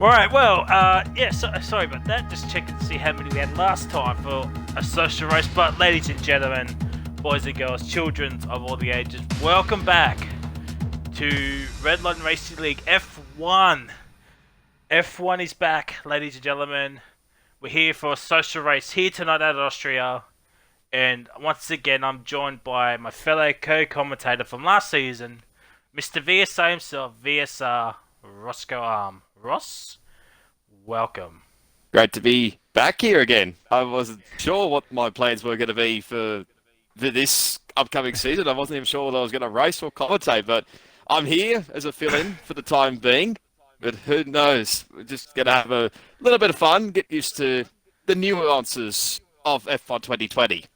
Alright, well, sorry about that. Just checking to see how many we had last time for a social race. But ladies and gentlemen, boys and girls, children of all the ages, welcome back to Redline Racing League F1. F1 is back, ladies and gentlemen. We're here for a social race here tonight at Austria. And once again, I'm joined by my fellow co-commentator from last season, Mr. VSR himself, VSR Roscoe Arm. Ross, welcome. Great to be back here again. I wasn't sure what my plans were going to be for this upcoming season. I wasn't even sure whether I was going to race or commentate, but I'm here as a fill-in for the time being. But who knows? We're just going to have a little bit of fun, get used to the nuances of F1 2020.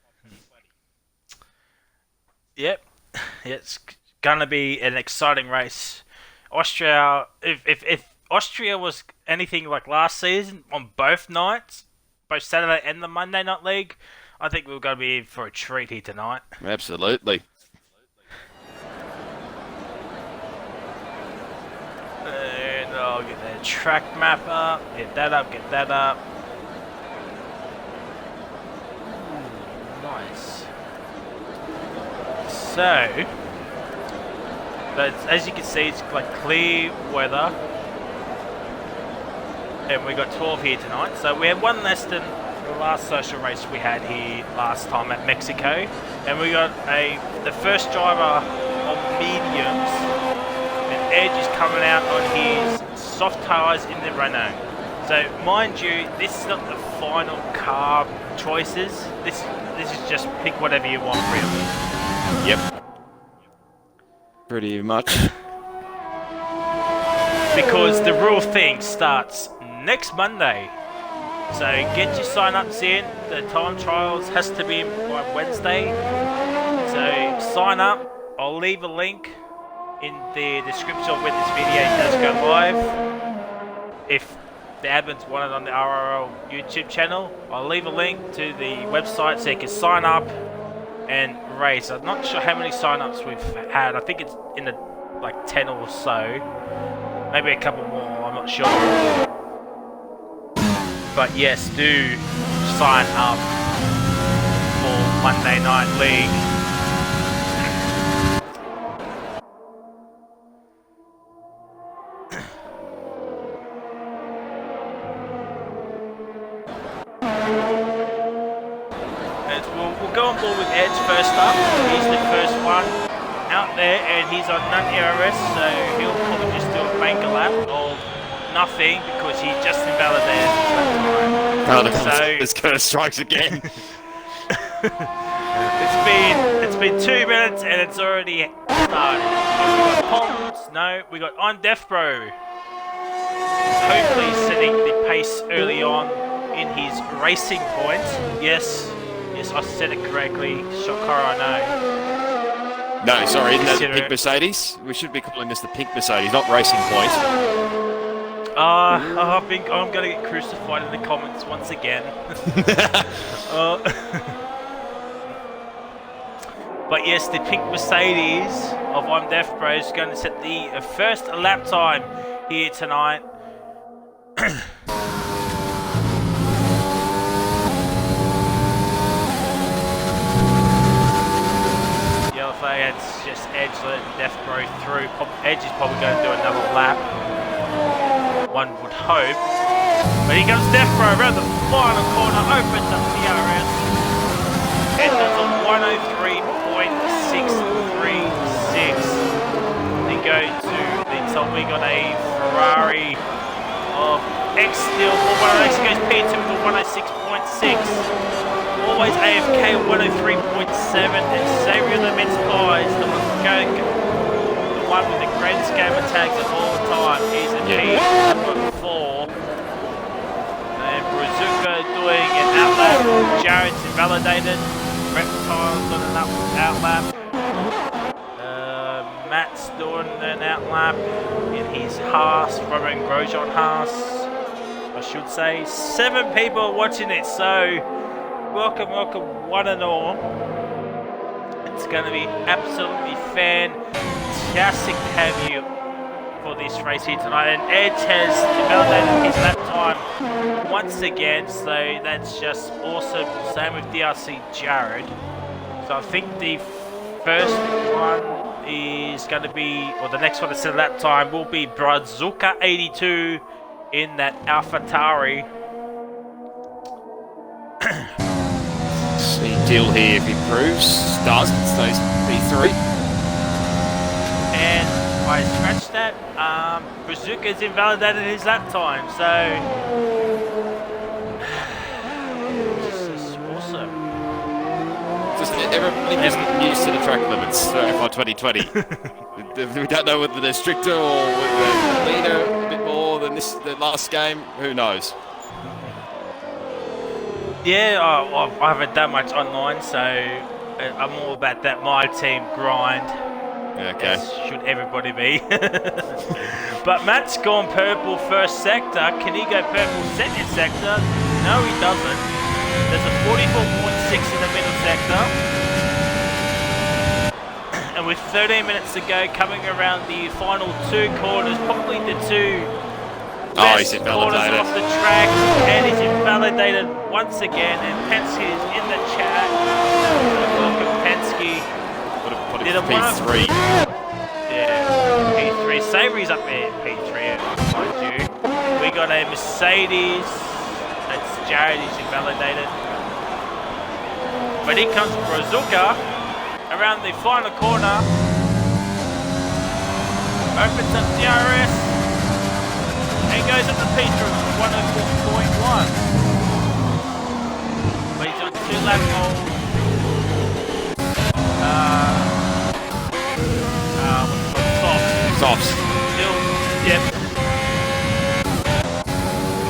Yep, it's going to be an exciting race. Austria, if Austria was anything like last season on both nights, both Saturday and the Monday Night League, I think we're going to be in for a treat here tonight. Absolutely. And I'll get the track map up, get that up, get that up. Ooh, nice. So, but as you can see, it's like clear weather. And we got 12 here tonight, so we have one less than the last social race we had here last time at Mexico. And we got the first driver of mediums, and Edge is coming out on his soft tyres in the Renault. So mind you, this is not the final car choices. This is just pick whatever you want, really. Yep. Pretty much. Because the real thing starts next Monday. So get your sign-ups in. The time trials has to be in by Wednesday. So sign up. I'll leave a link in the description of when this video does go live. If the admins want it on the RRL YouTube channel, I'll leave a link to the website so you can sign up and race. I'm not sure how many sign-ups we've had. I think it's in the like 10 or so. Maybe a couple more, I'm not sure. But yes, do sign up for Monday Night League. We'll go on board with Edge first up. He's the first one out there, and he's on non-ERS, so he'll probably just do a banker lap of nothing because he's just invalidated. This curse strikes again. It's been 2 minutes and it's already started. We got Poms, no, we got On Death Bro. Hopefully setting the pace early on in his racing point. Yes, I said it correctly. Shocker, I know. No, sorry, isn't that the pink Mercedes? We should be calling this the pink Mercedes, not Racing Point. I think I'm going to get crucified in the comments once again. But yes, the pink Mercedes of I'm Deaf Bro is going to set the first lap time here tonight. It's just Edge letting Death Bro through. Edge is probably going to do another lap, one would hope. But here comes Death Bro around the final corner, opens up TRS, and does a 103.636. They go to the top. We got a Ferrari of X Steel 410X goes P2 with a 106.6. Always AFK 103.7, and Xavier Limits Eyes, the one with the greatest gamer tags of all the time, is a P4. And Brazuka doing an outlap, Jared's invalidated, Reptile's doing an outlap, Matt's doing an outlap in his Haas, Robin Grosjean Haas, I should say. 7 people watching it, so welcome, one and all. It's going to be absolutely fantastic to have you for this race here tonight. And Edge has invalidated his lap time once again, so that's just awesome. Same with DRC Jared. So I think the first one is going to be, or the next one to set a lap time will be Brazuka 82 in that AlphaTauri. See Dill here if he proves. Does. Stays P3. And I scratched that. Brazuka's invalidated his lap time, so this is awesome. Just everybody just get used to the track limits for 2020. We don't know whether they're stricter or whether they're leaner a bit more than the last game. Who knows? Yeah, I haven't done much online, so I'm all about that my team grind. Okay. As should everybody be. But Matt's gone purple first sector. Can he go purple second sector? No, he doesn't. There's a 44.6 in the middle sector. And with 13 minutes to go, coming around the final two corners, probably the two best corners off the track, and he's invalidated once again. And Penske's in the chat. Welcome, Penske. Did a P3. Yeah, P3. Savory's up there, P3, mind you. We got a Mercedes. That's Jared, he's invalidated. But here comes Brazuka around the final corner. Opens up DRS. And goes up the P3 104.1. But he's on 2 lap hold. Softs. Still, yep.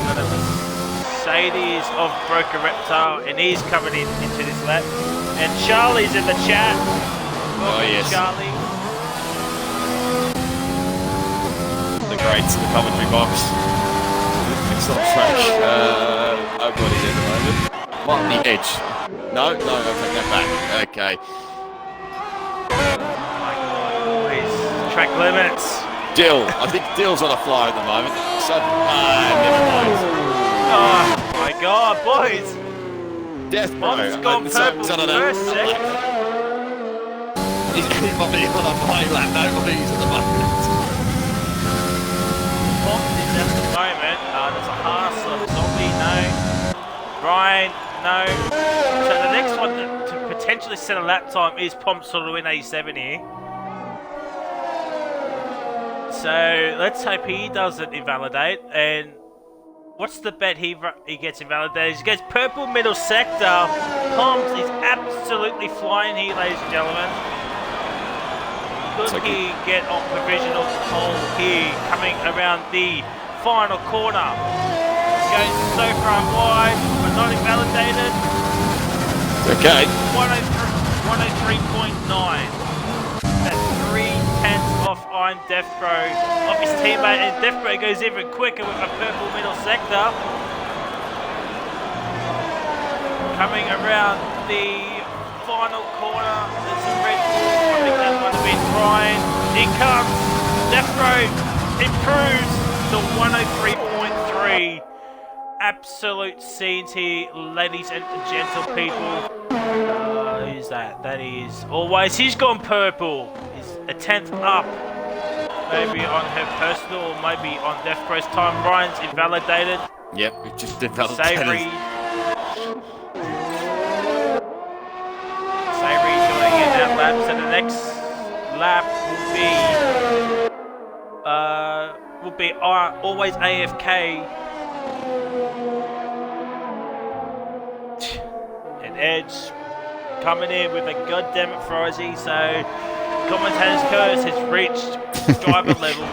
Got a Mercedes of Broker Reptile, and he's coming into this lap. And Charlie's in the chat. Welcome, yes. Charlie. The greats in the commentary box. It's on track. Nobody at the moment. Might be Edge. No, I'll take that back. Okay. Track limits. Dill. I think Dill's on a fly at the moment. So, never mind. Oh my god, boys. Death Mom's gone purple first second. He's probably on a play lap. Nobody's at the moment. Mom is at the moment. There's a Haas of Zombie, no. Brian, no. So the next one to potentially set a lap time is Pomp Soloin 87 here. So let's hope he doesn't invalidate. And what's the bet he gets invalidated? He gets purple middle sector. Pomps is absolutely flying here, ladies and gentlemen. Could he get on provisional pole here, coming around the final corner? Goes so far wide, but not invalidated. Okay. 103.9. That's 3/10 off Iron Deathbro of his teammate, and Deathbro goes even quicker with a purple middle sector. Coming around the final corner, there's a Red Bull. I think that might have been Brian. Here comes Deathbro, improves to 103.3. Absolute scenes here, ladies and gentle people. Who's that? That is always. He's gone purple. He's a 10th up. Maybe on her personal, or maybe on Deathbro's time. Brian's invalidated. Yep, we just invalidated. Savory doing in that lap. So the next lap will be always AFK. And Edge coming in with a goddammit Frizy, so Commentators curse has reached driver level.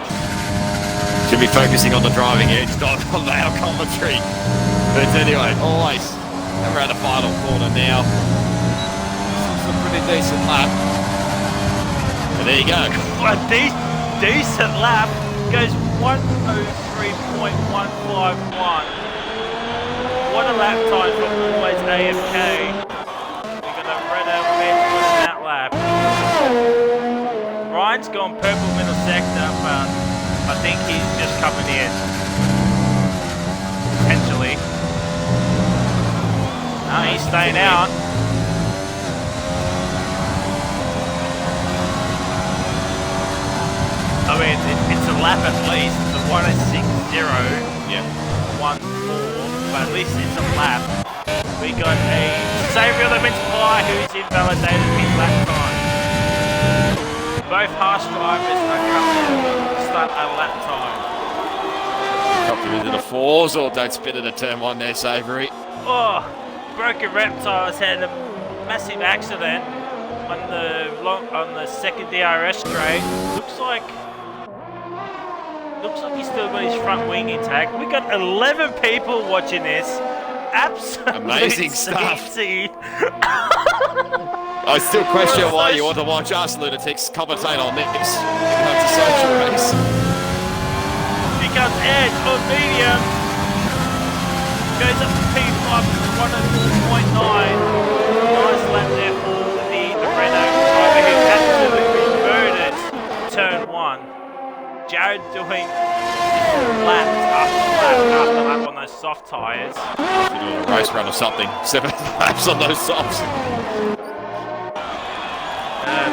Should be focusing on the driving edge, not on our commentary. But anyway, always around the final corner now. It's a pretty decent lap. And there you go. A decent lap. Goes 103.151. What a lap time for always AFK. We're going to red our bed on that lap. Ryan's gone purple middle sector, but I I think he's just coming in. Potentially. No, he's staying out. I mean, it's a lap at least. It's a 1:06.0. Yeah. 1:4, but at least it's a lap. We got a Xavier Fly who's invalidated his lap time. Both Haas drivers are coming to start a lap time. Dropped him into the fours, or don't spin it at turn one there, Savoury. Oh, Broken Reptiles had a massive accident on the second DRS straight. Looks like he's still got his front wing intact. We got 11 people watching this. Absolutely amazing stuff. easy. I still question why you want to watch us lunatics commentate on this. Even though it's a social race. Becomes edge on medium. Goes up to P5 104.9. Nice lap there for the Renault driver who absolutely murdered turn one. Jared doing lap after lap on those soft tyres. Doing a race run or something. 7 laps on those softs.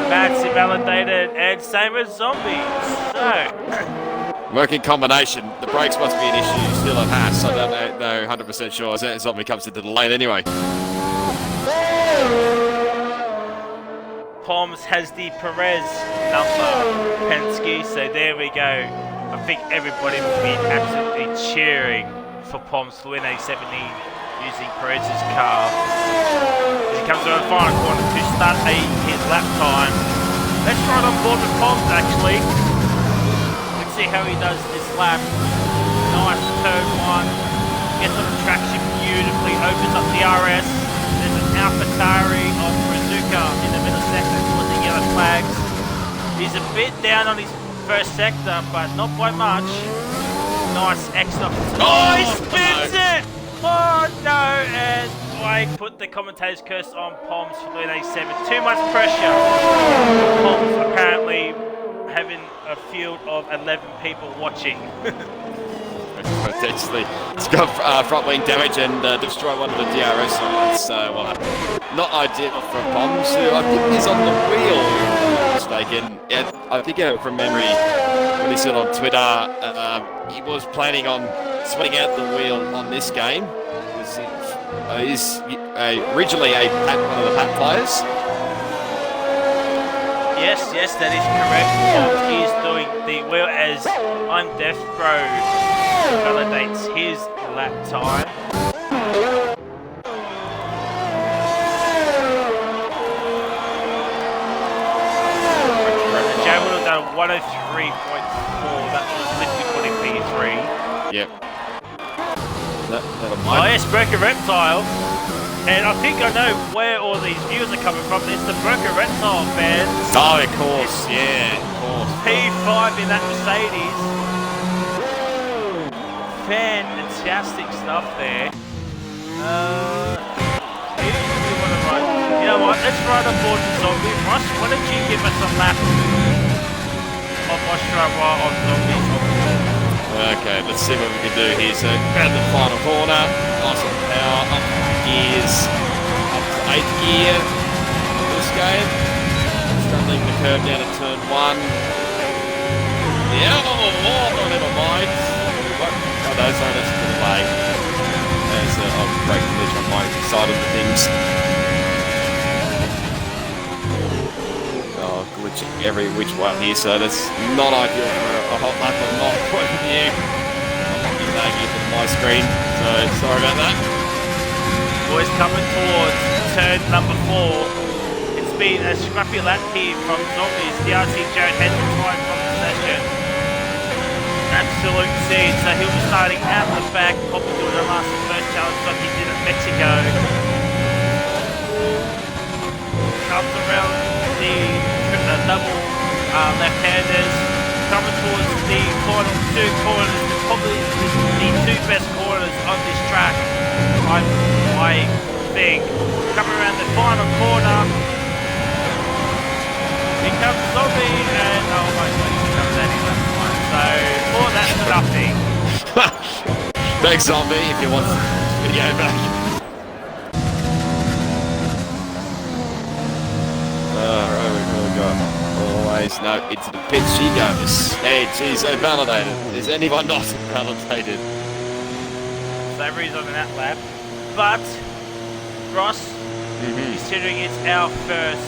Matt's invalidated, and same as Zombies. So, working combination. The brakes must be an issue still at Haas. I don't know 100% sure as Zombie comes into the lane anyway. Poms has the Perez number, Penske, so there we go. I think everybody will be absolutely cheering for Poms to win a 17 using Perez's car. As he comes around the final corner to start his lap time. Let's ride on board with Poms actually. Let's see how he does this lap. Nice turn one. Gets on the traction beautifully, opens up the RS. There's an AlphaTauri of Brazuca in the middle sector towards the yellow flags. He's a bit down on his first sector, but not by much. Nice extra. Oh, he spins it! Oh no, and I put the commentator's curse on Poms for doing A7. Too much pressure. Poms apparently having a field of 11 people watching. Potentially. It's got front wing damage and destroy one of the DRS lines, so not ideal for Poms, who I think is on the wheel, if I'm not mistaken. Yeah, I think from memory, when he said on Twitter, he was planning on sweating out the wheel on this game. He's originally one of the PAT players. Yes, that is correct. Poms is doing the wheel as I'm Death Pro validates his lap time. Jay would have done 103.4. That was literally putting P3. Yep. Oh yes, Broken Reptile. And I think I know where all these views are coming from. It's the Broken Reptile fans. Oh, of course, yeah, of course. P5 in that Mercedes. Fantastic stuff there. You know what? Let's ride on board with Zombie. Ross, why don't you give us a lap of Austria while on Zombies? Okay, let's see what we can do here. So, around the final corner, nice on power, up gears, up to 8th gear this game. Straddling the curve down at turn 1. Yeah, never mind. Oh no, sorry, that's a bit of lag. There's a brake glitch on my side of the things. Oh, glitching every which way here, so that's not ideal for a hot lap of my point of view. I'm not being lagging on my screen, so sorry about that. Boys coming towards turn number 4. It's been a scrappy lap here from Zombies. DRC Jared heads to right from the session. Absolute seed, so he'll be starting out the back, probably doing the last first challenge like he did at Mexico. Comes around the double left-handers, coming towards the final 2 corners, probably the 2 best corners on this track, I think. Coming around the final corner, here comes Zombie, and oh my god, he comes out in left line. So Thanks, Zombie, if you want the video back. Alright, we've really got always no into the pits. She goes. Hey, she's so validated. Is anyone not validated? Savory's on that lap. But, Ross, considering it's our first...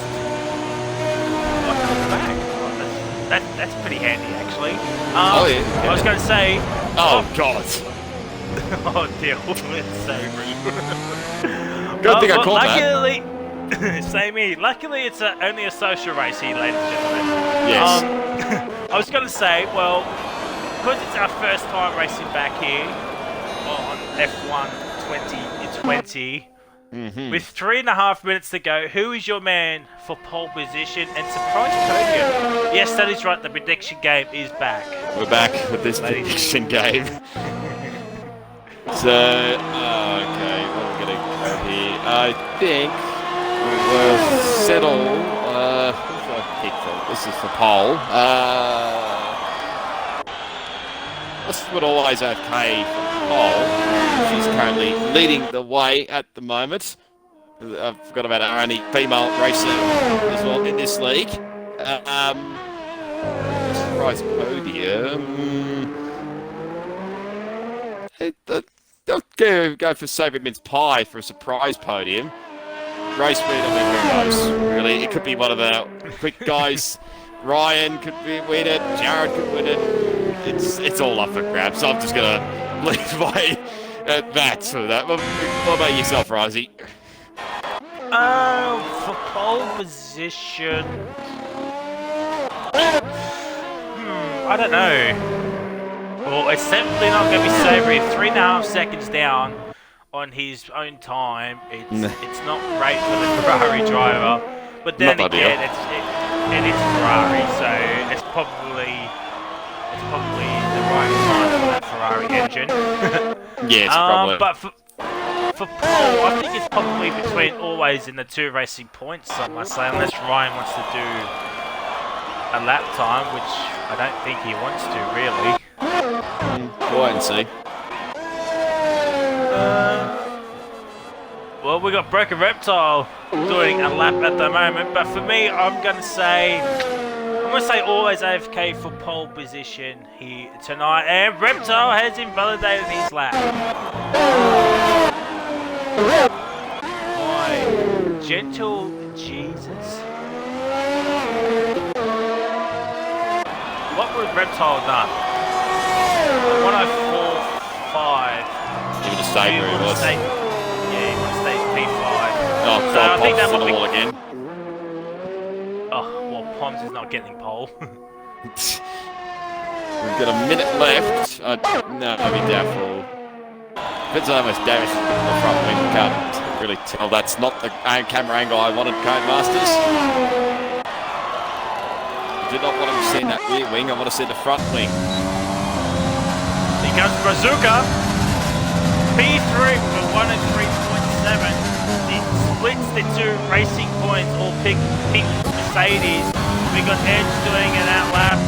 back. That's pretty handy, actually. Oh, yeah. I was going to say... Oh, God. Oh, dear. It's Savory. Good thing I caught luckily, that. Same here. Luckily, it's only a social race here, ladies and gentlemen. Yes. I was going to say, well, because it's our first time racing back here on F1 2020, with 3.5 minutes to go, who is your man for pole position and surprise podium? Yes, that is right. The prediction game is back. We're back with this prediction game. So, okay, what are we going to go here? I think we will settle. Who's I pick for? This is the pole. Let's put always okay for pole. She's currently leading the way at the moment. I've forgot about our only female racer as well in this league. Surprise podium. I'll go for Savory Mince Pie for a surprise podium. Race speed, I mean, who knows? Really, it could be one of our quick guys. Ryan could win it. Jared could win it. It's all up for grabs. I'm just gonna leave my that for that. What about yourself, Risey? For pole position, I don't know. Well, it's definitely not going to be Savory. 3.5 seconds down on his own time. It's not great for the Ferrari driver. But then again, it is Ferrari, so it's probably the right time for that Ferrari engine. Yes, probably. But for pole, I think it's probably between always in the two racing points, I must say, unless Ryan wants to do a lap time, which I don't think he wants to, really. We'll wait and see. Well, we got Broken Reptile doing a lap at the moment, but for me, I'm gonna say always AFK for pole position here tonight, and Reptile has invalidated his lap. My gentle Jesus. What would Reptile done? 104.5. He would have stayed where he was. Yeah, he would have stayed P5. Oh, so I think that on would the be... wall again. Oh, well, Poms is not getting pole. We've got a minute left. No, I'd be doubtful. Depends on how much damage the front wing. Can't really tell. That's not the camera angle I wanted, Codemasters. I did not want to see that rear wing. I want to see the front wing. Here comes Brazuca. P3 for 103.7. It splits the two racing points, all pink Mercedes. We got Edge doing an outlap.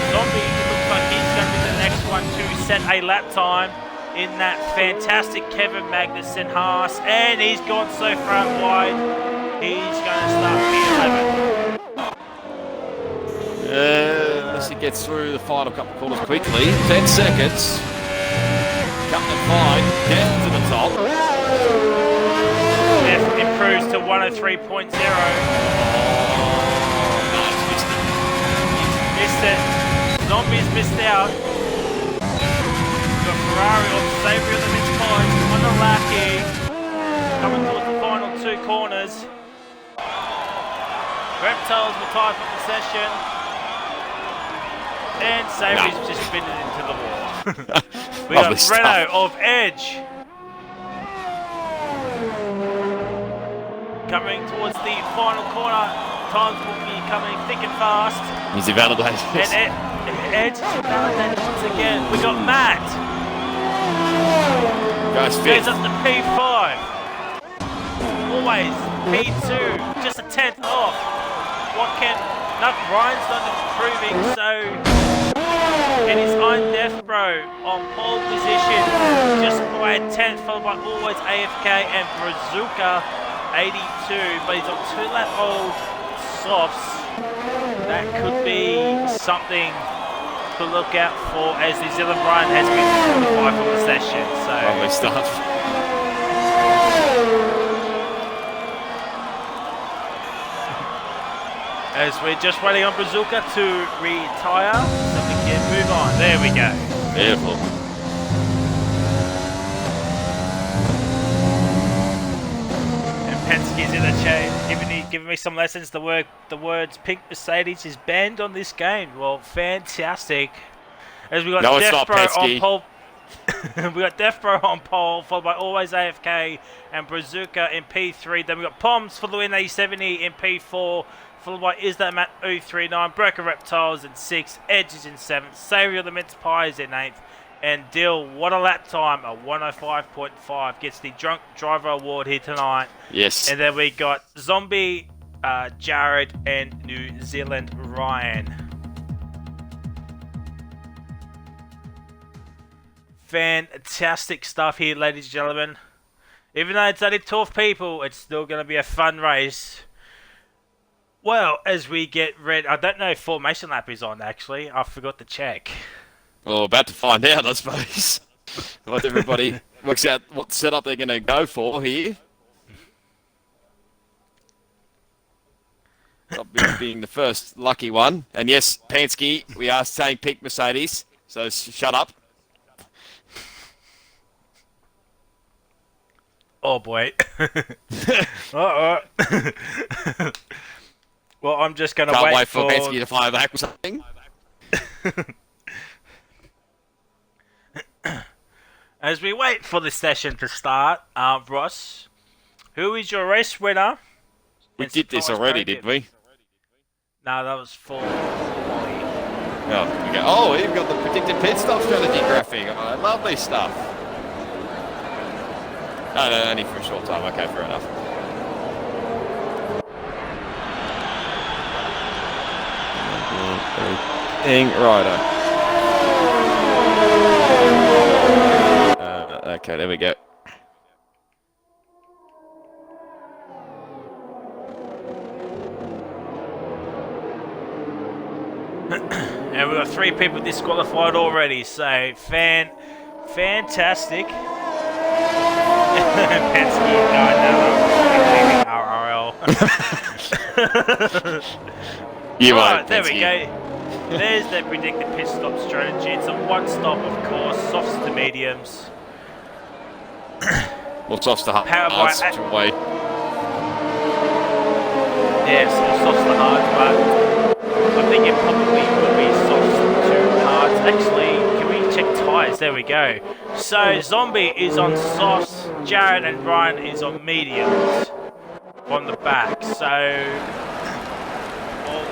Zombie looks like he's going to be the next one to set a lap time in that fantastic Kevin Magnussen Haas. And he's gone so far wide, he's going to start P11. Unless he gets through the final couple of corners quickly. 10 seconds. Come to find. Death to the top. Death improves to 103.0. Oh, nice. Missed it. Missed it. Zombies missed out. Got Ferrari on Savory on the mid points. On the lap here. Coming towards the final two corners. Reptiles will tie for possession. And Savory's just spinning into the wall. We got Renault of Edge. Coming towards the final corner. Times will be coming thick and fast. He's invalidated. And Edge is invalidated once again. We got Matt. Goes up to P5. Always P2. Just a 10th off. What can... Ryan's not improving, so... It is on Death Row on pole position, just by a 10th, followed by Always AFK and Brazuka 82, but he's on 2 lap old softs. That could be something to look out for, as New Zealand Ryan has been qualified for the session. So Lovely stuff. as we're just waiting on Brazuka to retire, so we can move on. There we go. Beautiful. And Penske's in the chain, giving me some lessons. The words "Pink Mercedes" is banned on this game. Well, fantastic. As we got No, it's Death not Bro on Penske. pole. We got Death Bro on pole, followed by Always AFK and Brazuka in P3. Then we got Poms for the win, A70 in P4, followed by Is That Matt 039, Broker Reptiles in 6th, Edges in 7th, Saviour of the Mince Pies in 8th, and Dill, what a lap time, a 105.5, gets the Drunk Driver Award here tonight. Yes. And then we got Zombie, Jared, and New Zealand Ryan. Fantastic stuff here, ladies and gentlemen. Even though it's only 12 people, it's still going to be a fun race. Well, as we get ready, I don't know if Formation Lap is on, actually. I forgot to check. Well, about to find out, I suppose. Once everybody works out what setup they're going to go for here. Not being the first lucky one. And yes, Penske, we are saying Pink Mercedes, so shut up. Oh boy. Well, I'm just going to Can't wait wait for Penske to fire back or something. As we wait for the session to start, Ross, who is your race winner? We did this already, did we? No, that was for Wally. Oh, we go. Oh, we've got the predicted pit stop strategy graphic. Oh, lovely stuff. No, only for a short time. Okay, fair enough. Rider. Okay, there we go. And we've got 3 people disqualified already, so fantastic. Penske, no, leaving RRL. You Right, won't, there Penske. we go. There's the predicted pit stop strategy. It's a one-stop, of course, softs to mediums. Well, softs to Powered by hards, which way. Yes, or softs to hards, but I think it probably will be softs to hards. Actually, can we check tyres? There we go. So, Zombie is on softs, Jared and Brian is on mediums from the back. So,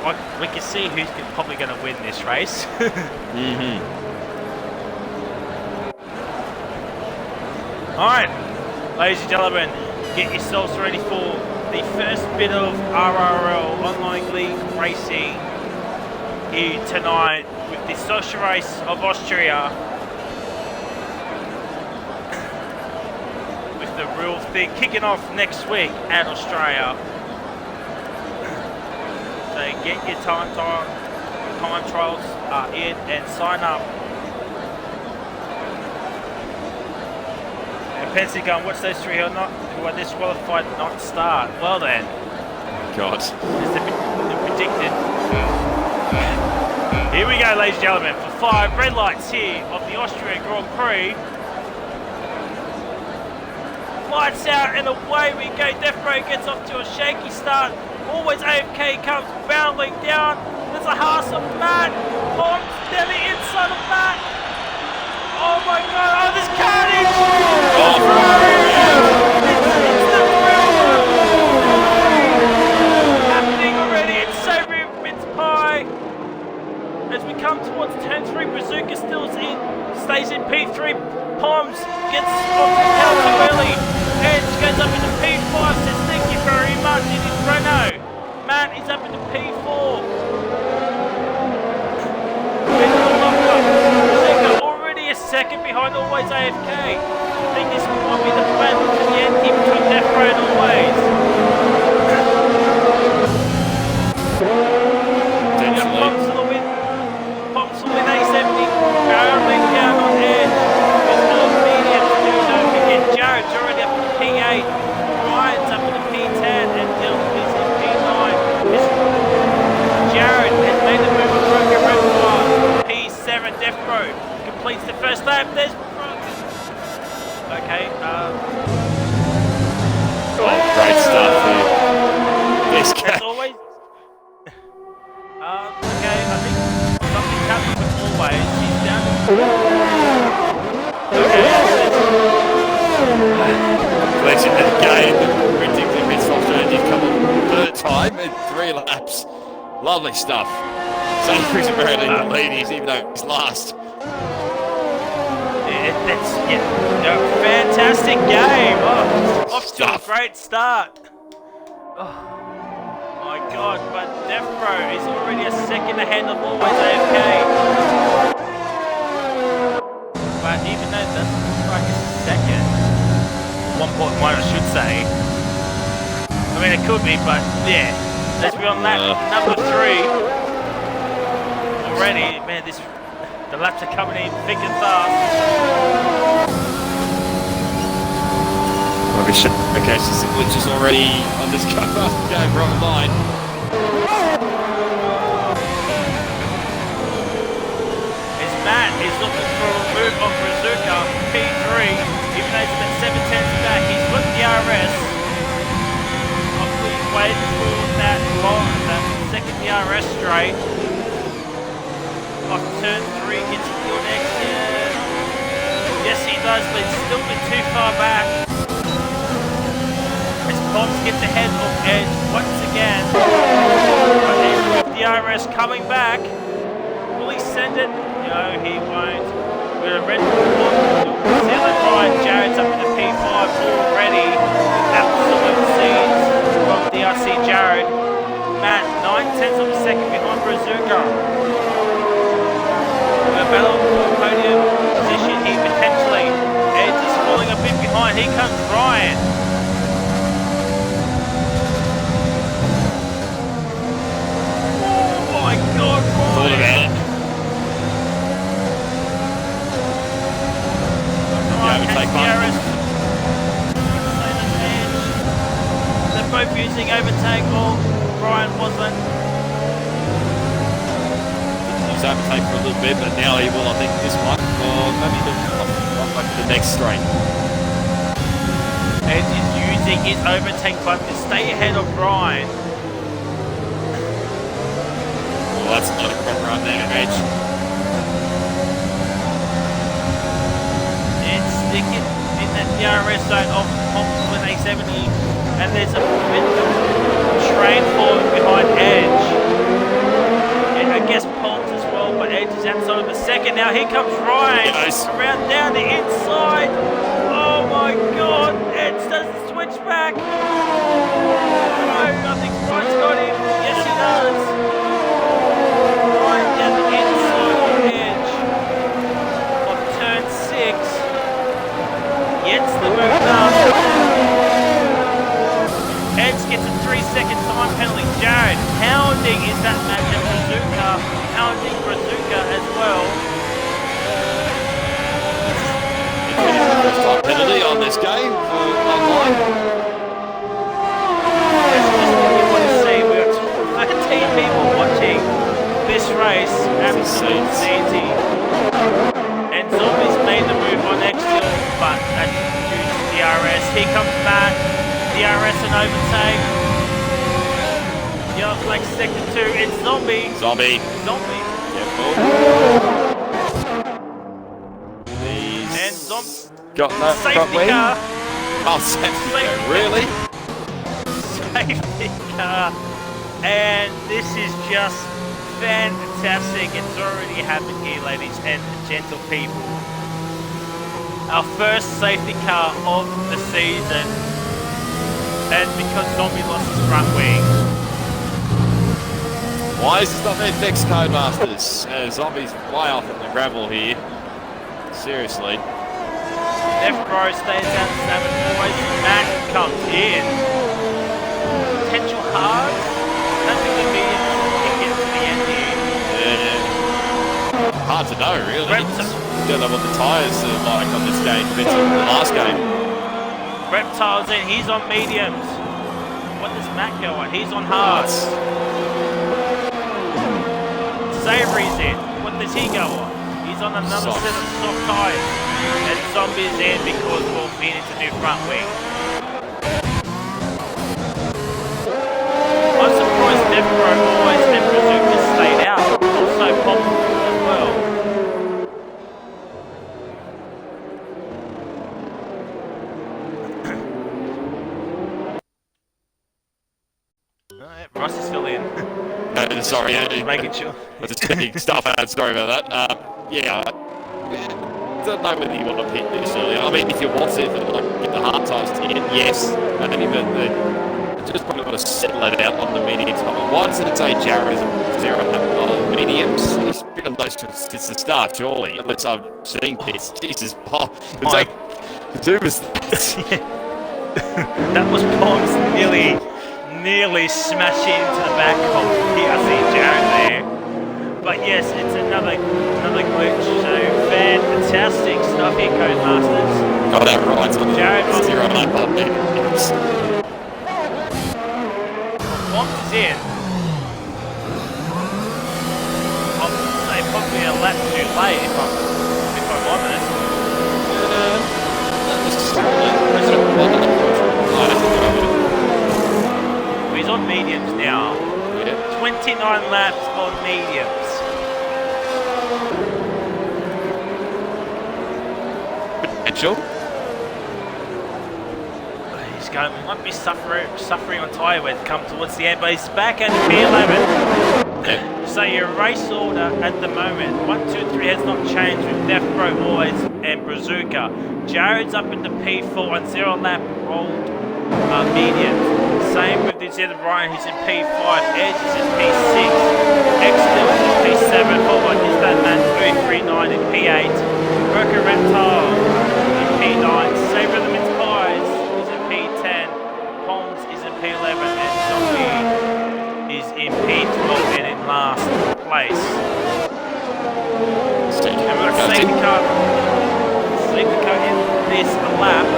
well, we can see who's probably going to win this race. Alright, ladies and gentlemen, get yourselves ready for the first bit of RRL Online League racing here tonight with the social race of Austria. With the real thing kicking off next week at Australia. So get your time trials in and sign up. And Pensy going, what's those 3 who are disqualified not start? Well then. God. As the predicted. Here we go, ladies and gentlemen, for 5 red lights here of the Austrian Grand Prix. Lights out and away we go. Death Row gets off to a shaky start. Always AFK comes bounding down. There's a Haas of Matt. On down the inside of Matt. Oh my god, oh there's carnage! It's the real happening already. It's Savory of Mince Pie. As we come towards turn 3, Brazuka stays in P3. Poms gets off the tail too early. Edge goes up into P5, says thank you very much in his Renault. Matt is up into P4. With the locker second behind Always AFK. I think this might be the battle to the end here between Death Row and Always. Pops will win A70. Barreling down on edge. There's no medium to do. Don't forget Jared's already up to P8. Ryan's up to P10 and Dylan is in P9. Jared has made the move on Broken Reservoir. P7 Death Row completes the first lap. There's okay, Great stuff here. This guy. as always. Okay, I think something's happened with Always. He's down. Collection again. Ridiculous missed off and he's come on third time in 3 laps. Lovely stuff. So Chris Barrett in the lead, even though he's last. Fantastic game. Oh, off to a great start. Oh my God, but Death Row is already a second ahead of Always AFK. But even though it doesn't look like a second, 1.1 I should say. I mean it could be, but yeah. Let's be on lap number 3 already. Man, the laps are coming in thick and fast. Okay, so which is already on this car. Going wrong line. As Matt is looking for a move on Brazuca, P3, even though he's about 7 tenths back, he's got the DRS. Hopefully he's waiting for that second DRS straight. Off turn 3, gets a good exit. Yes, he does, but it's still a bit too far back. As Pops gets ahead of Edge once again. But Edge with DRS coming back. Will he send it? No, he won't. With a red New Zealand ride, Jared's up in the P5 already. Absolute seeds from DRC Jared. Matt, 9 tenths of a second behind Brazuca. A battle for podium position here potentially. Edge is falling a bit behind. Here comes Ryan. Oh my God, Ryan! Ryan has DRS. They're both using overtake. Well, Ryan wasn't. He's overtake for a little bit, but now he will, I think, this one. Or maybe the next straight. Edge is using his overtake button to stay ahead of Ryan. Well, that's not a proper run there, Edge. It's sticking in that DRS zone of Pops with A70, and there's a bit of train forward behind Edge. And I guess Pops as well, but Edge is outside of a second. Now here comes Ryan, around down the inside. Oh my God, Edge does the switch back. No, I think Ryan's got him. Yes, he does. Ryan down the inside of Edge of turn 6. Gets the move up. Edge gets a 3-second time penalty. Jared hounding is that match at Brazuca, hounding Brazuca as well. First time penalty on this game for online. That's just what you want to see. We've got 13 people watching this race. Absolute easy. And Zombie's made the move on Exil, but that's due to DRS. Here comes Matt. DRS and overtake. Yellow flag sector 2. It's Zombie. Zombie. Careful. And Zombie. Got no Safety car. Oh, safety car. Really? Safety car. And this is just fantastic. It's already happened here, ladies and gentle people. Our first safety car of the season. And because Zombie lost his front wing. Why is this not their fixed Codemasters? Zombie's way off in the gravel here. seriously. Left row stays at 7 always. Matt comes in. Potential hard. Don't think the medium can get to the end here. Yeah. Hard to know, really. Don't know what the tyres are like on this game compared to the last game. Reptiles in. He's on mediums. What does Matt go on? He's on hards. Savory's in. What does he go on? He's on another set of soft tyres. And Zombie's in because he needs a new front wing. I'm surprised Nebro always and Brazuka stayed out. Also Pop as well. Ross is still in. Sorry, making sure. Just checking stuff out. Sorry about that. Yeah. Don't know whether you want to pick this earlier. I mean, if you want to, like, get the hard times to hit, yes. Maybe, but just probably want to settle it out on the mediums. Why does it say Jared is 0 on mediums? He's been on those since the start, surely. Unless I'm seeing this. Jesus. Oh, Mike. That was Bombs nearly smashing into the back of PRC Jared there. But yes, it's another glitch. So fantastic stuff here, Codemasters. Got that right. Jared 0 on mediums. Bombs is in. I'll say probably a lap too late if I'm honest. He's on mediums now. Yeah. 29 laps on mediums. Potential. He's going. We might be suffering on tyre wear come towards the end, but he's back at P11. Yeah. So your race order at the moment, 1, 2, 3 has not changed with Death Row Boys and Brazuka. Jared's up into P4 on 0 lap rolled mediums. Same with this other Ryan, who's in P5, Edge is in P6, X-Still is in P7, followed by this that man 339 in P8, Broker Reptile in P9, Saber the Mince Pies is in P10, Ponds is in P11, and Zombie is in P12 and in last place. And we've got safety car in this lap.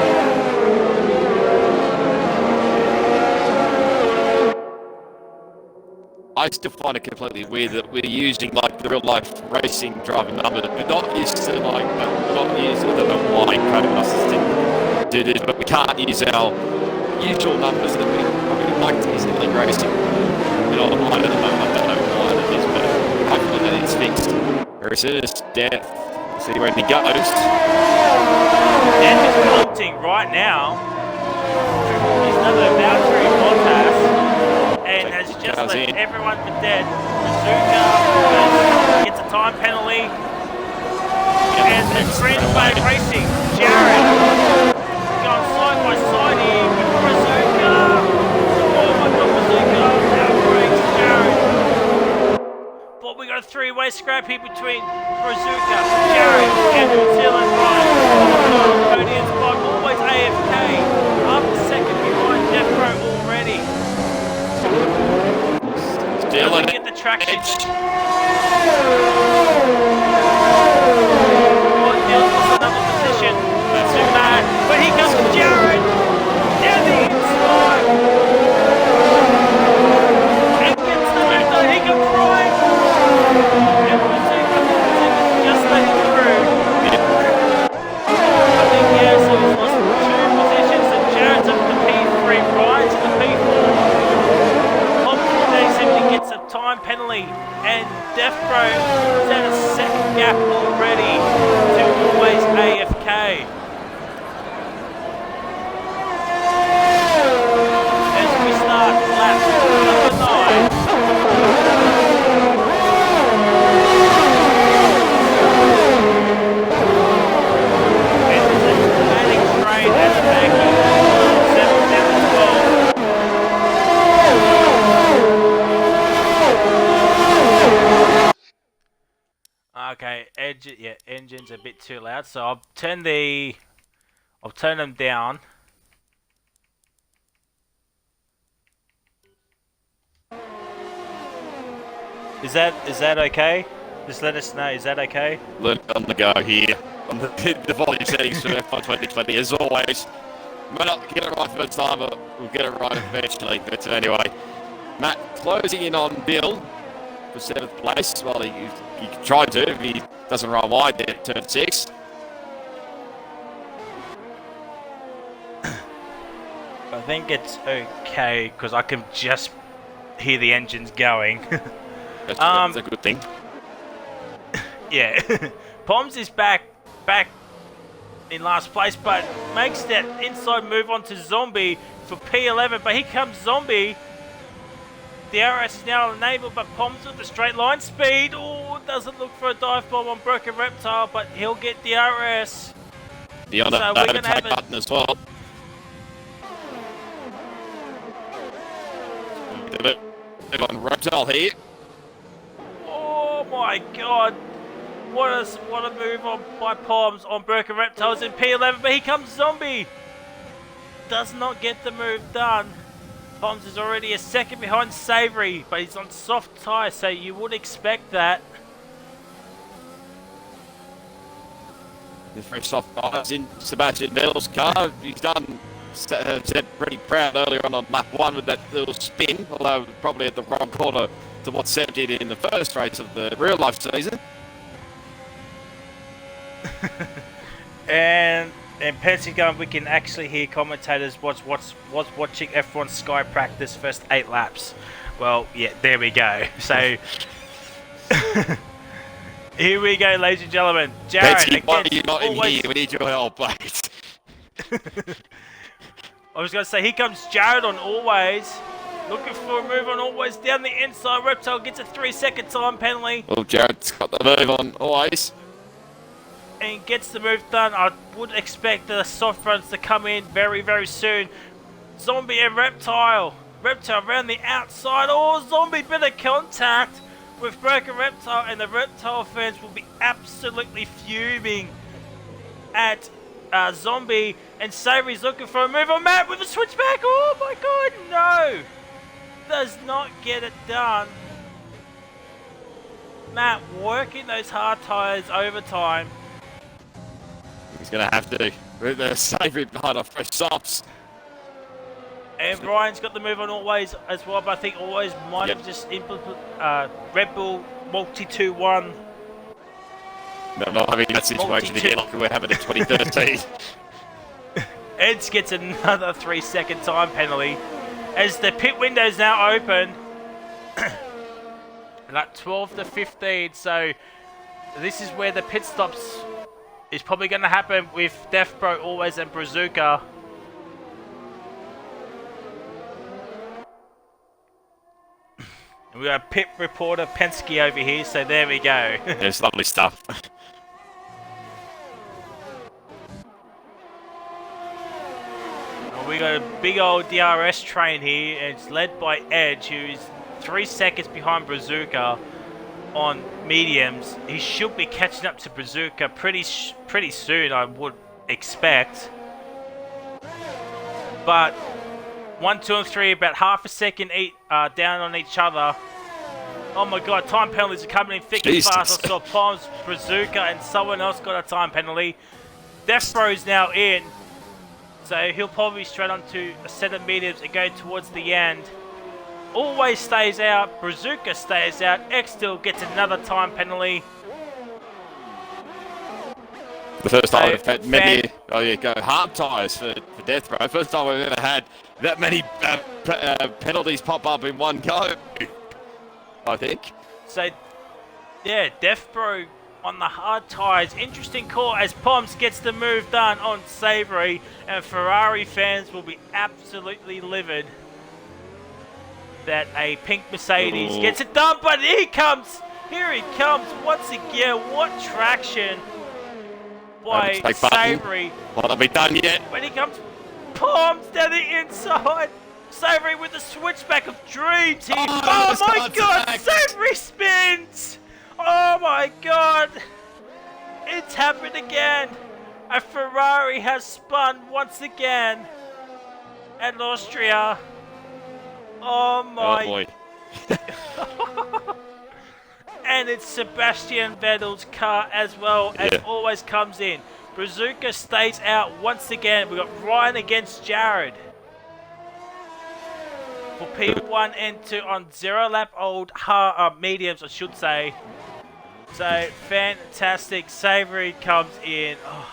I still find it completely weird that we're using like the real life racing driver number. We're not used to like, we're not used to the why Codemasters didn't do this, but we can't use our usual numbers that we probably like to use in league racing. We're not online at the moment. I don't know why that is, but hopefully that is fixed. There it is, Death. See where he goes. Death is bolting right now. He's another Valkyrie Montas. And has just left everyone for dead. Brazuka gets a time penalty. And it's Green Bay Racing. Jared going side by side here with Brazuka. Oh my god, Brazuka outbreaks Jared. But we got a three-way scrap here between Brazuka, Jared, and New Zealand Ryan. Podium spot, always AFK. Up second behind Death Row already. Doesn't get the traction. Another position. But here comes Jared. Down the inside. And gets the left. He can drive. And just let him through. I think so he's lost 2 positions. And Jared's up to P3. Ryan's in the P4. Gets a time penalty too loud, so I'll turn them down. Is that okay? Just let us know. Is that okay? Learn on the go here. On the volume settings for FY 2020, as always. Might not get it right first time, but we'll get it right eventually. But anyway, Matt closing in on Bill for 7th place. Well, he tried to if he doesn't run wide there at turn 6. I think it's okay because I can just hear the engines going. That's a good thing. Yeah, Poms is back in last place, but makes that inside move onto Zombie for P11. But here comes Zombie. The RS is now enabled, but Poms with the straight line speed. Oh, doesn't look for a dive bomb on Broken Reptile, but he'll get the RS. The other So we're gonna have button as well. On Reptile here. Oh my god. What a move by Poms on Broken Reptiles in P11, but here comes Zombie. Does not get the move done. Poms is already a second behind Savory, but he's on soft tyre, so you would expect that. The fresh soft tyres in Sebastian Vettel's car. He's done, said pretty proud earlier on lap 1 with that little spin, although probably at the wrong corner to what Seb did in the first race of the real life season. and Pentagon, we can actually hear commentators was watching F1 Sky practice first 8 laps. Well, yeah, there we go. So here we go, ladies and gentlemen. Jared, why are you not in here? We need your help, mate. I was going to say, here comes Jared on Always. Looking for a move on Always down the inside. Reptile gets a 3-second time penalty. Well, Jared's got the move on Always. And gets the move done. I would expect the soft runs to come in very, very soon. Zombie and Reptile. Reptile around the outside. Oh, Zombie, bit of contact with Broken Reptile. And the Reptile fans will be absolutely fuming at Zombie. And Savory's looking for a move on Matt with a switchback. Oh my god, no. Does not get it done. Matt working those hard tyres overtime. He's going to have to. With the Savory behind off fresh softs. And Brian's got the move on Always as well, but I think Always might have just Red Bull Multi 2-1. No, not having that situation again like we were having in 2013. Eds gets another 3-second time penalty as the pit window is now open. And at 12 to 15, so this is where the pit stops is probably going to happen with Death Bro, Always, and Brazuca. And we got pit reporter Penske over here, so there we go. It's lovely stuff. We got a big old DRS train here, and it's led by Edge, who is 3 seconds behind Brazuca on mediums. He should be catching up to Brazuca pretty soon, I would expect. But 1, 2, and 3, about half a second down on each other. Oh my god, time penalties are coming in thick and fast. I saw Poms, Brazuca, and someone else got a time penalty. Death Bro's now in. So he'll probably straight onto a set of mediums and go towards the end. Always stays out. Brazuca stays out. X still gets another time penalty. The first time we've had many hard tyres for Death Row. First time we've ever had that many penalties pop up in one go, I think. So, yeah, Death Bro on the hard tyres. Interesting call as Poms gets the move done on Savory, and Ferrari fans will be absolutely livid that a pink Mercedes gets it done, but here he comes once again. What traction by Savory. Might not be done yet. When he comes, Poms down the inside. Savory with the switchback of Dream Team. Oh my god, Savory spins! Oh my god! It's happened again! A Ferrari has spun once again at Austria. Oh my... Oh boy. And it's Sebastian Vettel's car as well, as Yeah. always comes in. Brazuca stays out once again. We've got Ryan against Jared. For P1 and 2 on 0 lap old mediums, I should say. So, fantastic. Savory comes in. Oh.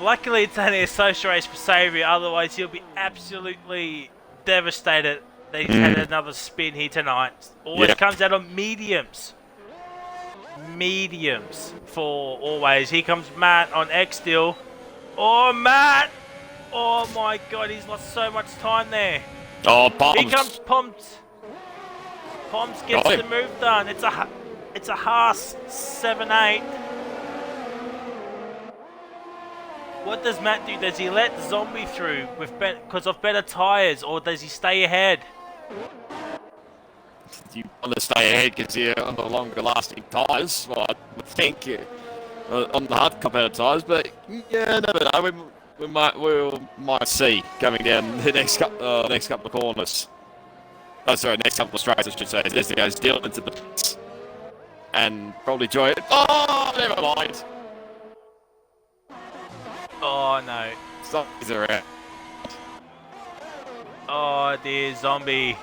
Luckily, it's only a social race for Savory, otherwise he'll be absolutely devastated that he's had another spin here tonight. Always comes out on mediums. Mediums for always. Here comes Matt on X still. Oh, Matt! Oh my god, he's lost so much time there. Oh, Poms. Here comes Poms. Poms gets the move done. It's a Haas 7-8. What does Matt do? Does he let Zombie through with because of better tyres, or does he stay ahead? You want to stay ahead because you're on the longer lasting tyres, well, I would think, on the hard competitor tyres, but yeah, never know. We might see coming down the next couple of corners. Oh, sorry, next couple of straights, I should say. As the goes deal into the pits. And probably enjoy it. Oh, never mind. Oh no. Zombies are out. Oh dear, Zombie.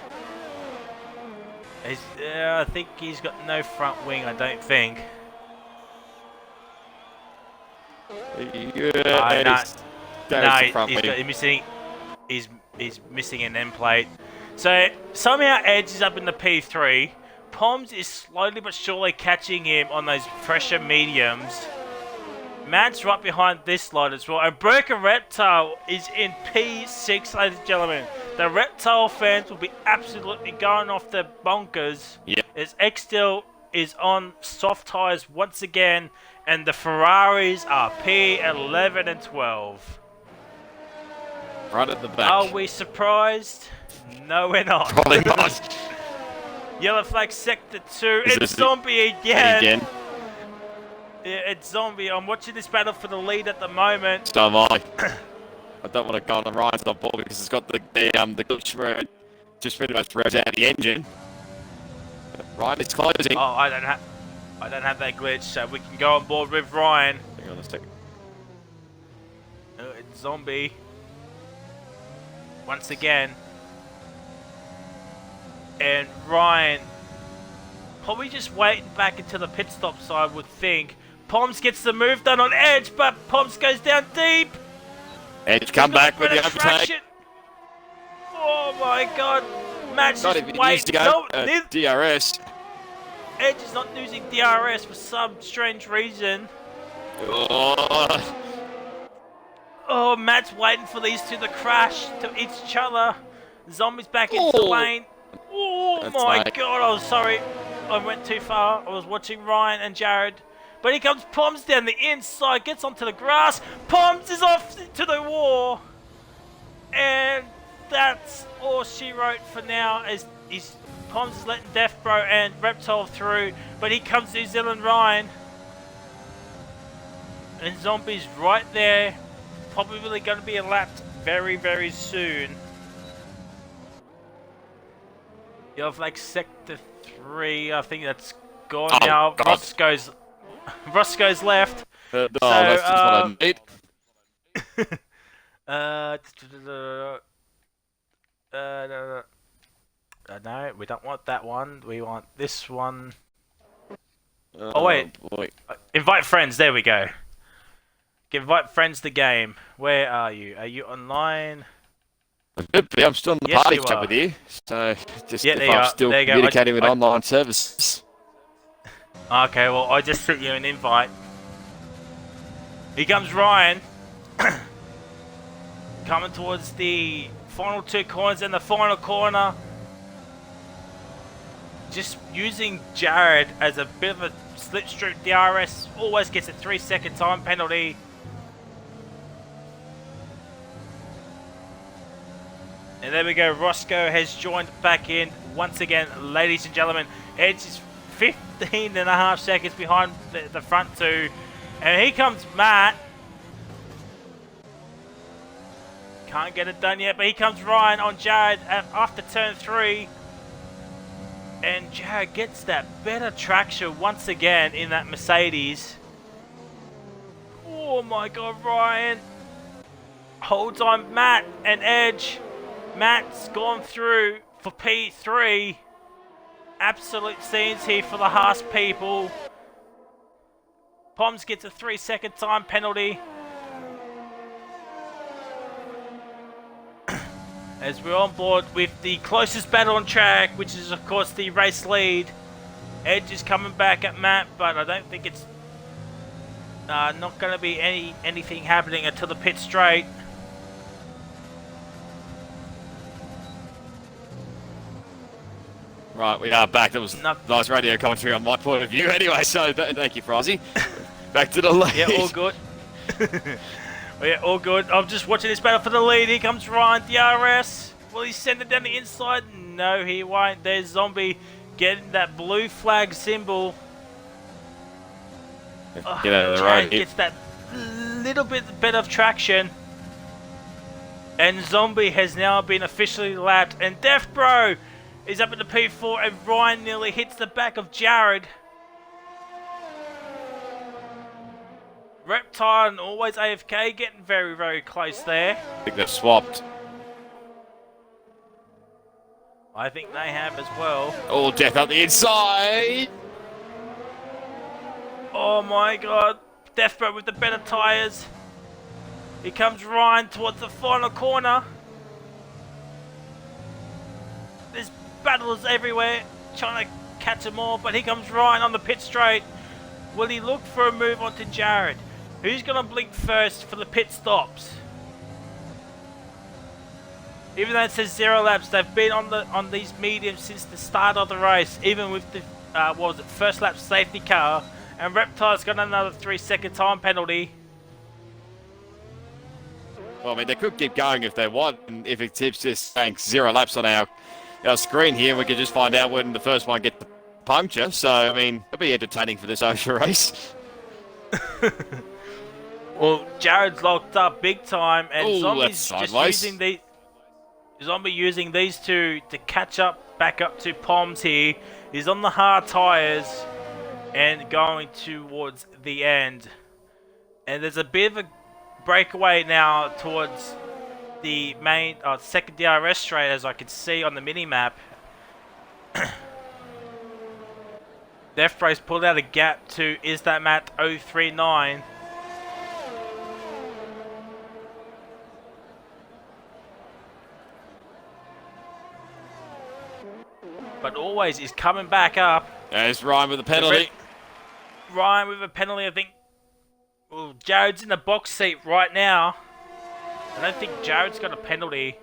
I think he's got no front wing, I don't think. Yeah, He's missing an end plate. So somehow Edge is up in the P3. Poms is slowly but surely catching him on those fresher mediums. Matt's right behind this lot as well. And Broken Reptile is in P6, ladies and gentlemen. The Reptile fans will be absolutely going off their bonkers. Yep. As X-Steel is on soft tyres once again. And the Ferraris are P11 and 12. Right at the back. Are we surprised? No, we're not. Probably not. Yellow flag sector 2. It's Zombie again. Yeah, it's Zombie. I'm watching this battle for the lead at the moment. So am I. I don't want to go on the Ryan's on board because it's got the glitch where it just pretty much throws out the engine. Ryan is closing. Oh, I don't have that glitch, so we can go on board with Ryan. Hang on a second. It's Zombie. Once again. And Ryan probably just waiting back into the pit stops, I would think. Poms gets the move done on Edge, but Poms goes down deep. Edge come back with the overtake. Oh my god. Matt's Not just even waiting. used to go DRS. Edge is not using DRS for some strange reason. Oh, Matt's waiting for these two to crash to each other. Zombie's back into the lane. Oh That's my like... god, I was sorry. I went too far. I was watching Ryan and Jared. But here comes Poms down the inside, gets onto the grass. Poms is off to the wall. And that's all she wrote for now. As Poms is letting Death Bro and Reptile through. But here comes New Zealand Ryan. And Zombie's right there. Probably going to be lapped very, very soon. You have like sector 3. I think that's gone now. Roscoe's left. No, that's just what I need. No, we don't want that one. We want this one. Oh wait. Invite friends. There we go. Invite friends to game. Where are you? Are you online? I'm still in the party chat with you. So just if I'm still communicating with online services. Okay, well I just sent you an invite. Here comes Ryan. Coming towards the final 2 corners and the final corner. Just using Jared as a bit of a slipstream. DRS always gets a 3-second time penalty. And there we go, Roscoe has joined back in once again, ladies and gentlemen. Edge is 15 and a half seconds behind the front two. And here comes Matt. Can't get it done yet, but here comes Ryan on Jared after turn 3. And Jared gets that better traction once again in that Mercedes. Oh my god, Ryan holds on Matt and Edge. Matt's gone through for P3. Absolute scenes here for the Haas people. Poms gets a 3-second time penalty. As we're on board with the closest battle on track, which is of course the race lead. Edge is coming back at Matt, but I don't think it's not going to be anything happening until the pit straight. Right, we are back. That was nice radio commentary on my point of view anyway, so thank you, Frozzy. Back to the lead. Yeah, all good. Yeah, all good. I'm just watching this battle for the lead. Here comes Ryan, DRS. Will he send it down the inside? No, he won't. There's Zombie getting that blue flag symbol. Get out of the road. Gets that little bit better of traction. And Zombie has now been officially lapped. And Death Bro is up in the P4, and Ryan nearly hits the back of Jared. Reptile and always AFK getting very, very close there. I think they've swapped. I think they have as well. All Death up the inside. Oh my god. Deathbird with the better tyres. Here comes Ryan towards the final corner. There's battlers everywhere trying to catch them all, but here comes Ryan on the pit straight. Will he look for a move onto Jared? Who's going to blink first for the pit stops? Even though it says 0 laps, they've been on these mediums since the start of the race, even with the what was it, first lap safety car. And Reptile's got another 3-second time penalty. Well, I mean, they could keep going if they want, and if it tips just saying 0 laps on our screen here, we could just find out when the first one gets the puncture. So, I mean, it'll be entertaining for this Austria race. Well, Jared's locked up big time, and Ooh, Zombie's just using these two to catch up, back up to Poms here. He's on the hard tyres and going towards the end. And there's a bit of a breakaway now towards the main second DRS straight, as I can see on the mini-map. Deathbray's pulled out a gap to Is That Matt 039. But always is coming back up. There's Ryan with the penalty. Ryan with a penalty, I think. Well, Jared's in the box seat right now. I don't think Jared's got a penalty.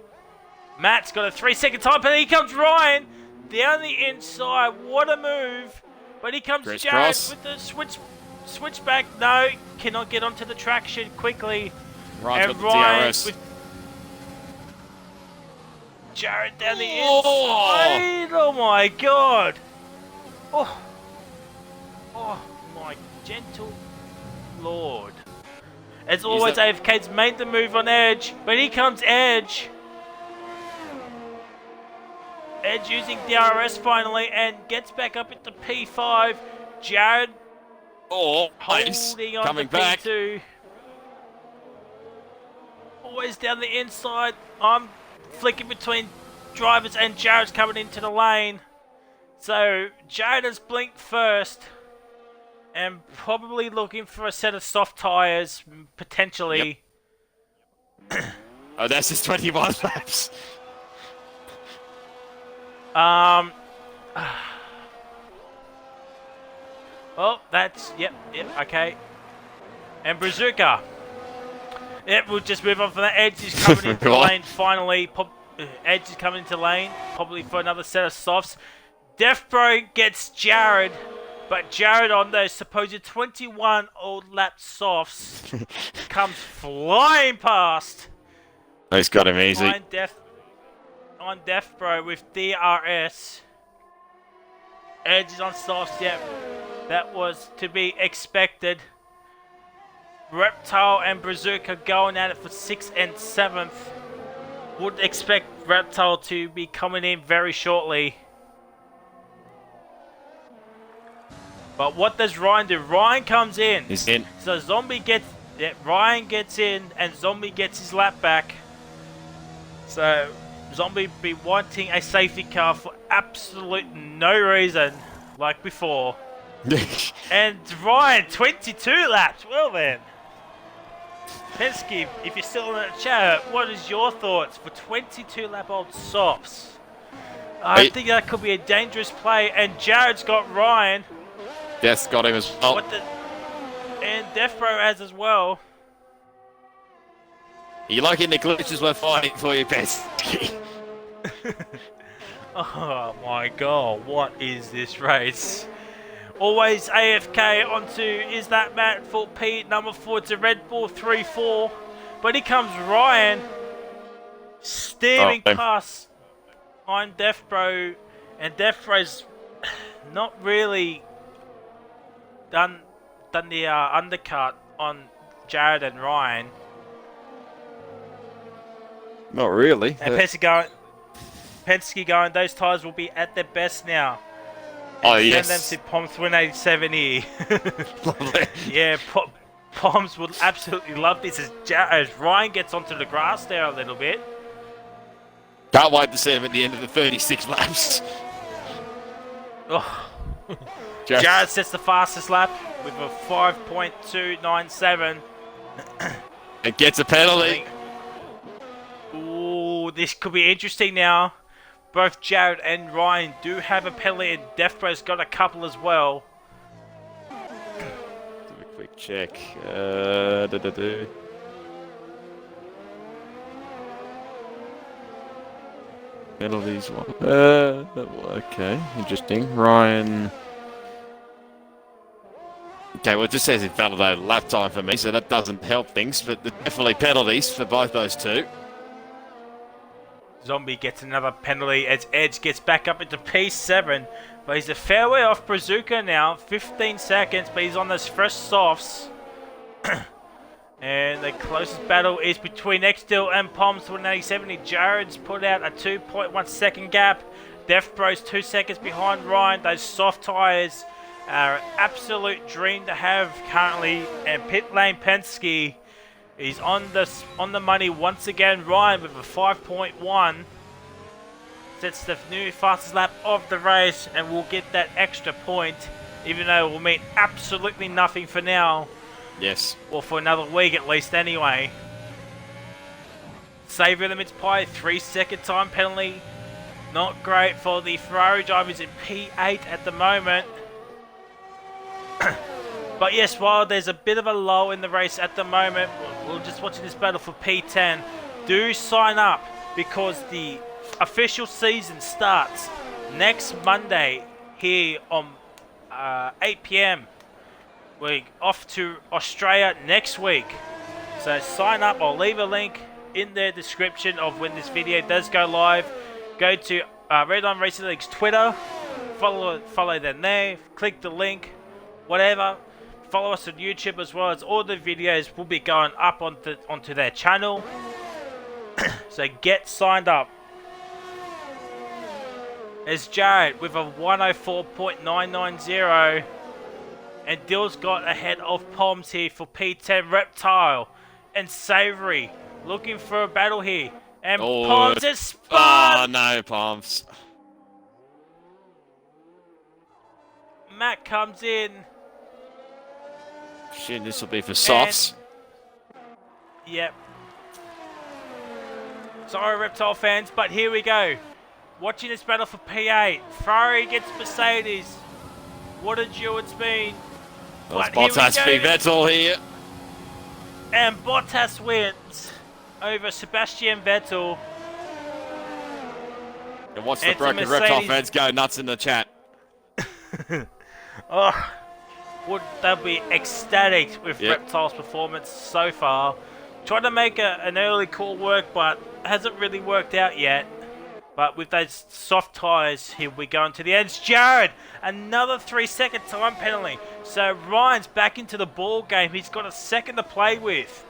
Matt's got a 3-second time penalty. Here comes Ryan down the inside. What a move. But here comes Jared with the switchback. No, cannot get onto the traction quickly. Ryan's got the DRS. With Jared down the inside. Oh my god. Oh my gentle lord. As always, AFK's made the move on Edge, but here comes Edge. Edge using DRS finally and gets back up into P5. Jared holding on coming to back. P2. Always down the inside. I'm flicking between drivers and Jared's coming into the lane. So Jared has blinked first and probably looking for a set of soft tyres, potentially. Yep. Oh, that's just 21 laps. Well, that's, yep, okay. And Brazuka. Yep, we'll just move on from that. Edge is coming into the lane finally. Edge is coming into lane, probably for another set of softs. Deathbro gets Jared, but Jared on those supposed 21 old lap softs comes flying past. He's got him easy. On Deathbro with DRS. Edge is on softs, yep. That was to be expected. Reptile and Bazooka going at it for 6th and 7th. Would expect Reptile to be coming in very shortly. But what does Ryan do? Ryan comes in. He's in. So Zombie gets... Yeah, Ryan gets in and Zombie gets his lap back. So Zombie be wanting a safety car for absolute no reason, like before. And Ryan, 22 laps. Well then. Penske, if you're still in the chat, what is your thoughts for 22 lap old softs? I think that could be a dangerous play, and Jared's got Ryan. Yes, got him as well. And Death Bro has as well. You liking the glitches we're fighting for you, Penske? Oh my god, what is this race? Always AFK onto, is that Matt for P, number 4 to Red Bull 3-4. But here comes Ryan, steering past on Death Bro, and Death Bro's not really done the undercut on Jared and Ryan. Not really. And Penske going, those tyres will be at their best now. Oh, send yes. them to Poms 187 here. Lovely. Yeah, Poms would absolutely love this as Ryan gets onto the grass there a little bit. Can't wait to see him at the end of the 36 laps. Oh. Jared sets the fastest lap with a 5.297. It gets a penalty. Ooh, this could be interesting now. Both Jared and Ryan do have a penalty, and Death Bro's got a couple as well. Do a quick check. Penalties. Okay, interesting. Ryan. Okay, well, it just says invalidated lap time for me, so that doesn't help things, but there's definitely penalties for both those two. Zombie gets another penalty as Edge gets back up into P7, but he's a fair way off Bazooka now, 15 seconds, but he's on those fresh softs. And the closest battle is between Xdil and Poms 180. Jared's put out a 2.1 second gap. Death Bro's 2 seconds behind Ryan. Those soft tyres are an absolute dream to have currently. And Pit Lane Penske is on the money once again. Ryan with a 5.1 sets the new fastest lap of the race and will get that extra point, even though it will mean absolutely nothing for now. Yes. Or for another week at least anyway. Savory limits pie, 3 second time penalty. Not great for the Ferrari drivers in P8 at the moment. But yes, while there's a bit of a lull in the race at the moment, we're just watching this battle for P10. Do sign up because the official season starts next Monday here on 8 PM. We're off to Australia next week. So sign up. I'll leave a link in the description of when this video does go live. Go to Redline Racing League's Twitter. Follow them there. Click the link. Whatever. Follow us on YouTube as well, as all the videos will be going up onto their channel. So get signed up. There's Jared with a 104.990. And Dill's got ahead of Poms here for P10. Reptile and Savory looking for a battle here. And Poms is spun! Oh, no, Poms. Matt comes in. Shit, this will be for softs. Yep. Sorry, Reptile fans, but here we go. Watching this battle for P8. Ferrari gets Mercedes. What a duel it's been. But Bottas v Vettel here. And Bottas wins over Sebastian Vettel. And watch the broken Reptile fans go nuts in the chat. Oh, would they be ecstatic with Reptile's performance so far? Trying to make an early call work, but hasn't really worked out yet. But with those soft tyres, here we go into the edge. Jared, another 3-second time penalty. So Ryan's back into the ball game. He's got a second to play with.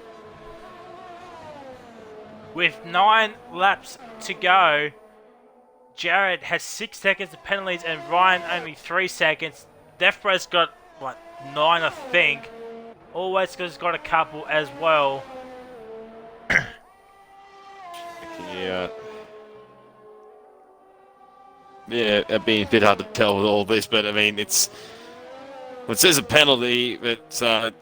With 9 laps to go, Jared has 6 seconds of penalties and Ryan only 3 seconds. Deathbrow's got, 9 I think. Always has got a couple as well. Yeah, it'd be a bit hard to tell with all this, but I mean, it says a penalty, but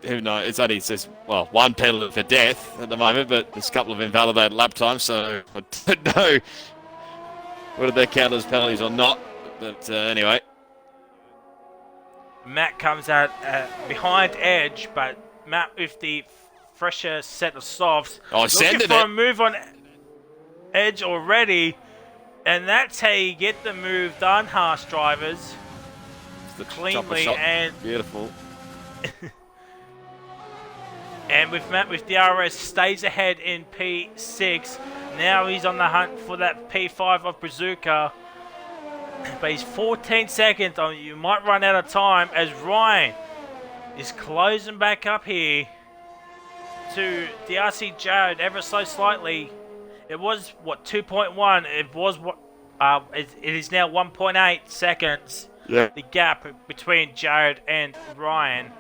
who knows? It says, well, 1 penalty for death at the moment, but there's a couple of invalidated lap times, so I don't know whether they count as penalties or not. But anyway. Matt comes out behind Edge, but Matt with the fresher set of softs. Looking for a move on Edge already, and that's how you get the move done, Haas drivers. Cleanly and beautiful. And with Matt with DRS stays ahead in P6. Now he's on the hunt for that P5 of Brazuca. But he's 14 seconds. You might run out of time as Ryan is closing back up here to DRC Jared ever so slightly. It was, 2.1. It was, it is now 1.8 seconds. Yeah. The gap between Jared and Ryan.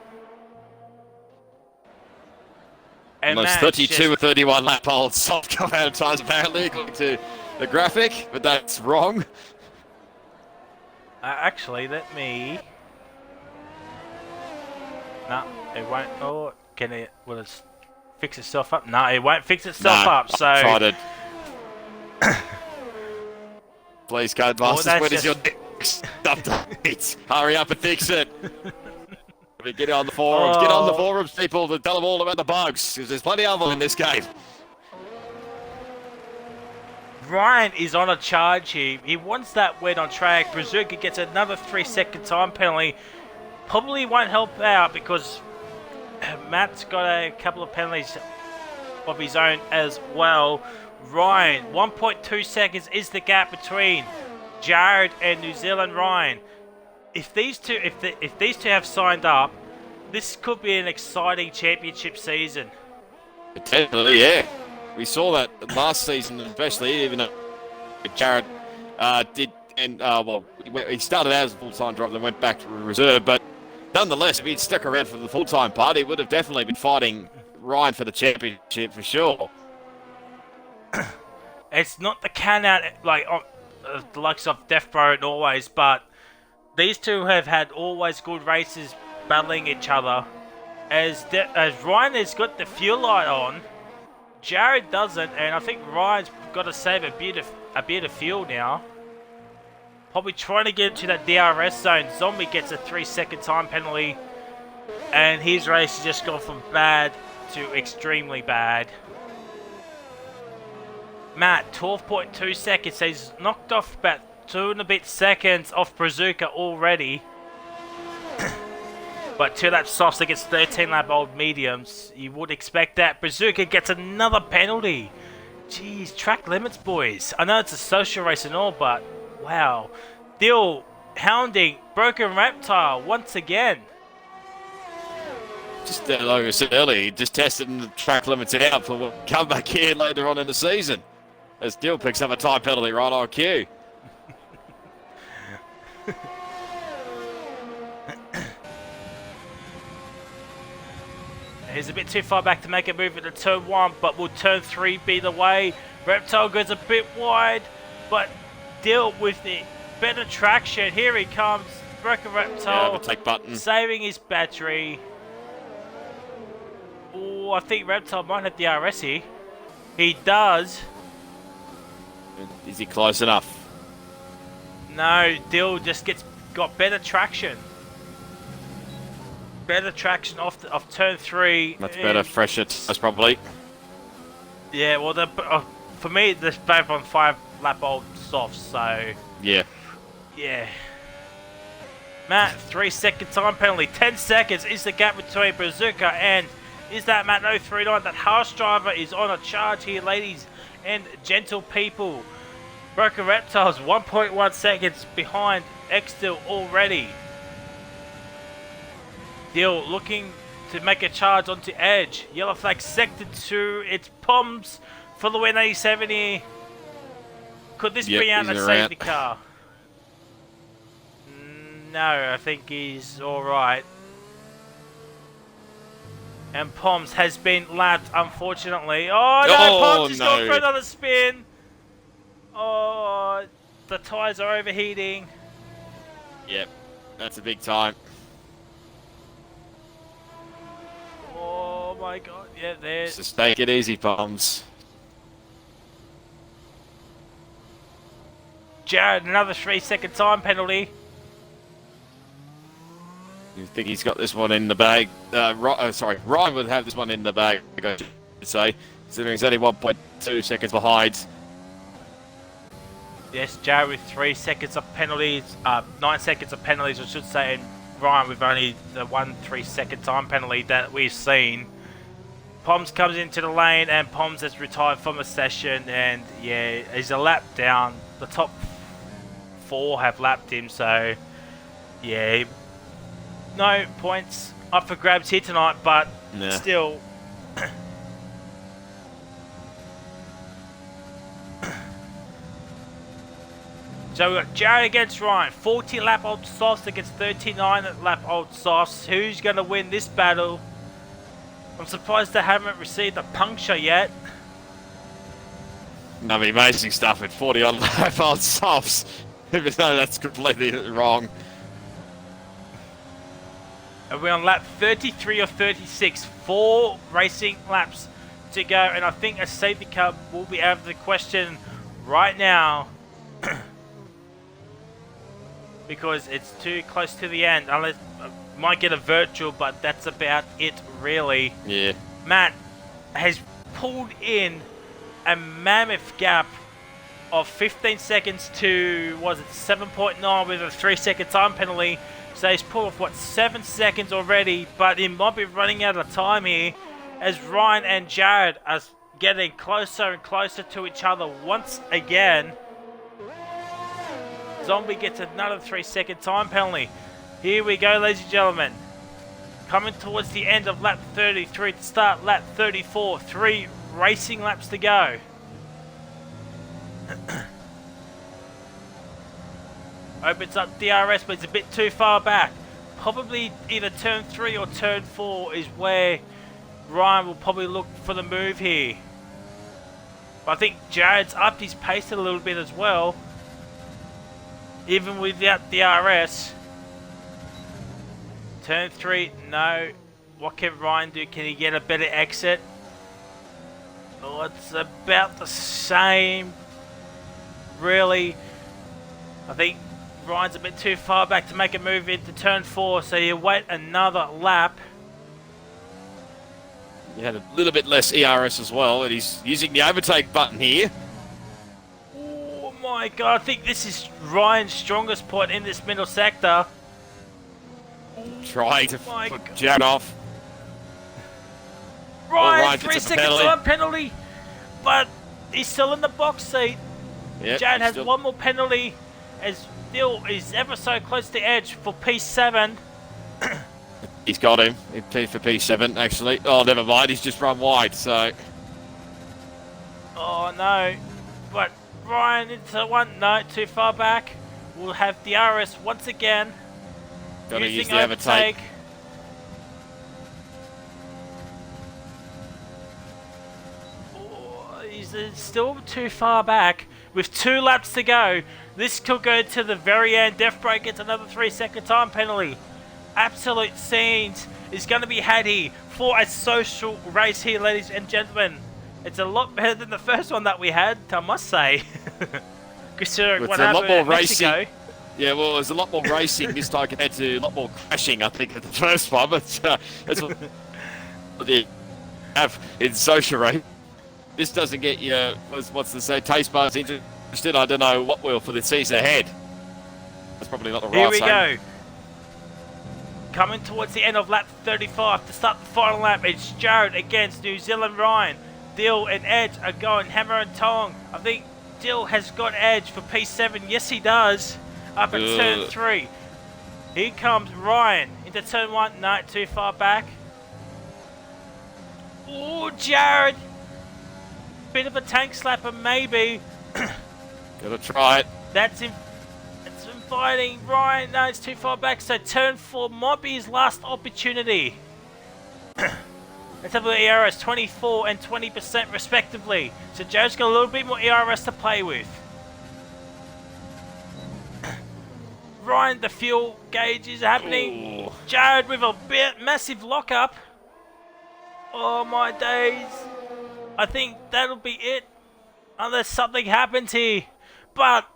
And almost 32 or 31 lap holds. Soft come out of times apparently according to the graphic, but that's wrong. Actually, let me... No, it won't. Oh, will it fix itself up? No, it won't fix itself up, so... I tried it. Please, Codemasters, when is your next update? Hurry up and fix it. Get on the forums. Get on the forums, people, to tell them all about the bugs, because there's plenty of them in this game. Ryan is on a charge here. He wants that wet on track. Brazuca gets another 3-second time penalty. Probably won't help out because Matt's got a couple of penalties of his own as well. Ryan, 1.2 seconds is the gap between Jared and New Zealand Ryan. If these two have signed up, this could be an exciting championship season. Potentially, yeah. We saw that last season, especially, even though Jared did, and he started out as a full-time driver, then went back to reserve. But nonetheless, if he'd stuck around for the full-time part, he would have definitely been fighting Ryan for the championship for sure. It's not the can-out like the likes of Deathbro and Always, but these two have had always good races battling each other. As Ryan has got the fuel light on, Jared doesn't, and I think Ryan's got to save a bit of fuel now. Probably trying to get into that DRS zone. Zombie gets a 3-second time penalty, and his race has just gone from bad to extremely bad. Matt, 12.2 seconds, so he's knocked off about 2 and a bit seconds off Brazuca already. But 2 lap softs against 13 lap old mediums. You would expect that. Brazuca gets another penalty. Jeez, track limits, boys. I know it's a social race and all, but wow. Dill hounding Broken Reptile once again. Just like I said earlier, he just tested the track limits out for come back here later on in the season. As Dill picks up a time penalty right on cue. He's a bit too far back to make a move into turn 1, but will turn 3 be the way? Reptile goes a bit wide, but Dill with the better traction. Here he comes. Broken Reptile overtake button. Saving his battery. Oh, I think Reptile might have DRS here. He does. Is he close enough? No, Dill just got better traction. Better traction off turn 3. Much better, fresher tires probably. Yeah, well, for me, they're both on 5 lap old softs, so... Yeah. Yeah. Matt, 3-second time penalty. 10 seconds is the gap between Brazuca and... Is that Matt 039? That Haas driver is on a charge here, ladies and gentle people. Broken Reptiles 1.1 seconds behind Extil already. Dill looking to make a charge onto Edge. Yellow flag sector 2. It's Poms for the win 80-70. Could this bring out a safety car? No, I think he's alright. And Poms has been lapped, unfortunately. Oh no, Poms is going for another spin. Oh, the tyres are overheating. Yep, that's a big time. Oh my god, yeah, there. Just take it easy, Poms. Jared, another 3-second time penalty. You think he's got this one in the bag? Ryan would have this one in the bag, I should say, considering he's only 1.2 seconds behind. Yes, Jared with 3 seconds of penalties, 9 seconds of penalties, I should say, and Ryan with only the 1 3-second time penalty that we've seen. Poms comes into the lane, and Poms has retired from the session, and yeah, he's a lap down. The top 4 have lapped him, so yeah, no points up for grabs here tonight, but still. So we've got Jared against Ryan, 40 lap old softs against 39 lap old softs. Who's going to win this battle? I'm surprised they haven't received a puncture yet. I mean, amazing stuff at 40 on lap old softs, even though that's completely wrong. And we're on lap 33 or 36, 4 racing laps to go, and I think a safety car will be out of the question right now. Because it's too close to the end, unless might get a virtual, but that's about it really. Yeah. Matt has pulled in a mammoth gap of 15 seconds to, was it 7.9 with a 3-second time penalty. So he's pulled off, what, 7 seconds already, but he might be running out of time here as Ryan and Jared are getting closer and closer to each other once again. Zombie gets another 3-second time penalty. Here we go, ladies and gentlemen. Coming towards the end of lap 33 to start lap 34. 3 racing laps to go. Opens up DRS, but it's a bit too far back. Probably either turn 3 or turn 4 is where Ryan will probably look for the move here. But I think Jared's upped his pace a little bit as well. Even without DRS. Turn 3, no. What can Ryan do? Can he get a better exit? Oh, it's about the same. Really. I think Ryan's a bit too far back to make a move into turn 4, so you wait another lap. He had a little bit less ERS as well, and he's using the overtake button here. Oh my god, I think this is Ryan's strongest point in this middle sector. Trying to put Jared off. Ryan, 3-second time penalty, but he's still in the box seat. Yep, Jared has one more penalty, as Dill is ever so close to Edge for P7. He's got him. He played for P7, actually. Oh, never mind. He's just run wide, so... Oh, no. But Ryan into one. No, too far back. We'll have DRS once again. Gotta use the overtake. Oh, he's still too far back. With 2 laps to go. This could go to the very end. Death Break gets another 3-second time penalty. Absolute scenes is going to be had here for a social race here, ladies and gentlemen. It's a lot better than the first one that we had, I must say. Considering what happened in Mexico. Yeah, well, there's a lot more racing this time compared to a lot more crashing, I think, at the first one. But that's what they have in social race. This doesn't get you, what's the say, taste buds interested. I don't know what will for the season ahead. That's probably not the right Here we go. Coming towards the end of lap 35 to start the final lap. It's Jared against New Zealand Ryan. Dill and Edge are going hammer and tong. I think Dill has got edge for P7. Yes, he does. Up at turn 3. Here comes Ryan into turn 1. No, too far back. Oh, Jared. Bit of a tank slapper, maybe. Gotta try it. That's inviting Ryan. No, it's too far back. So turn 4 might be his last opportunity. Let's have a look at ERS. 24 and 20% respectively. So Jared's got a little bit more ERS to play with. Ryan, the fuel gauge is happening. Ooh. Jared with a massive lockup. Oh my days. I think that'll be it. Unless something happens here. But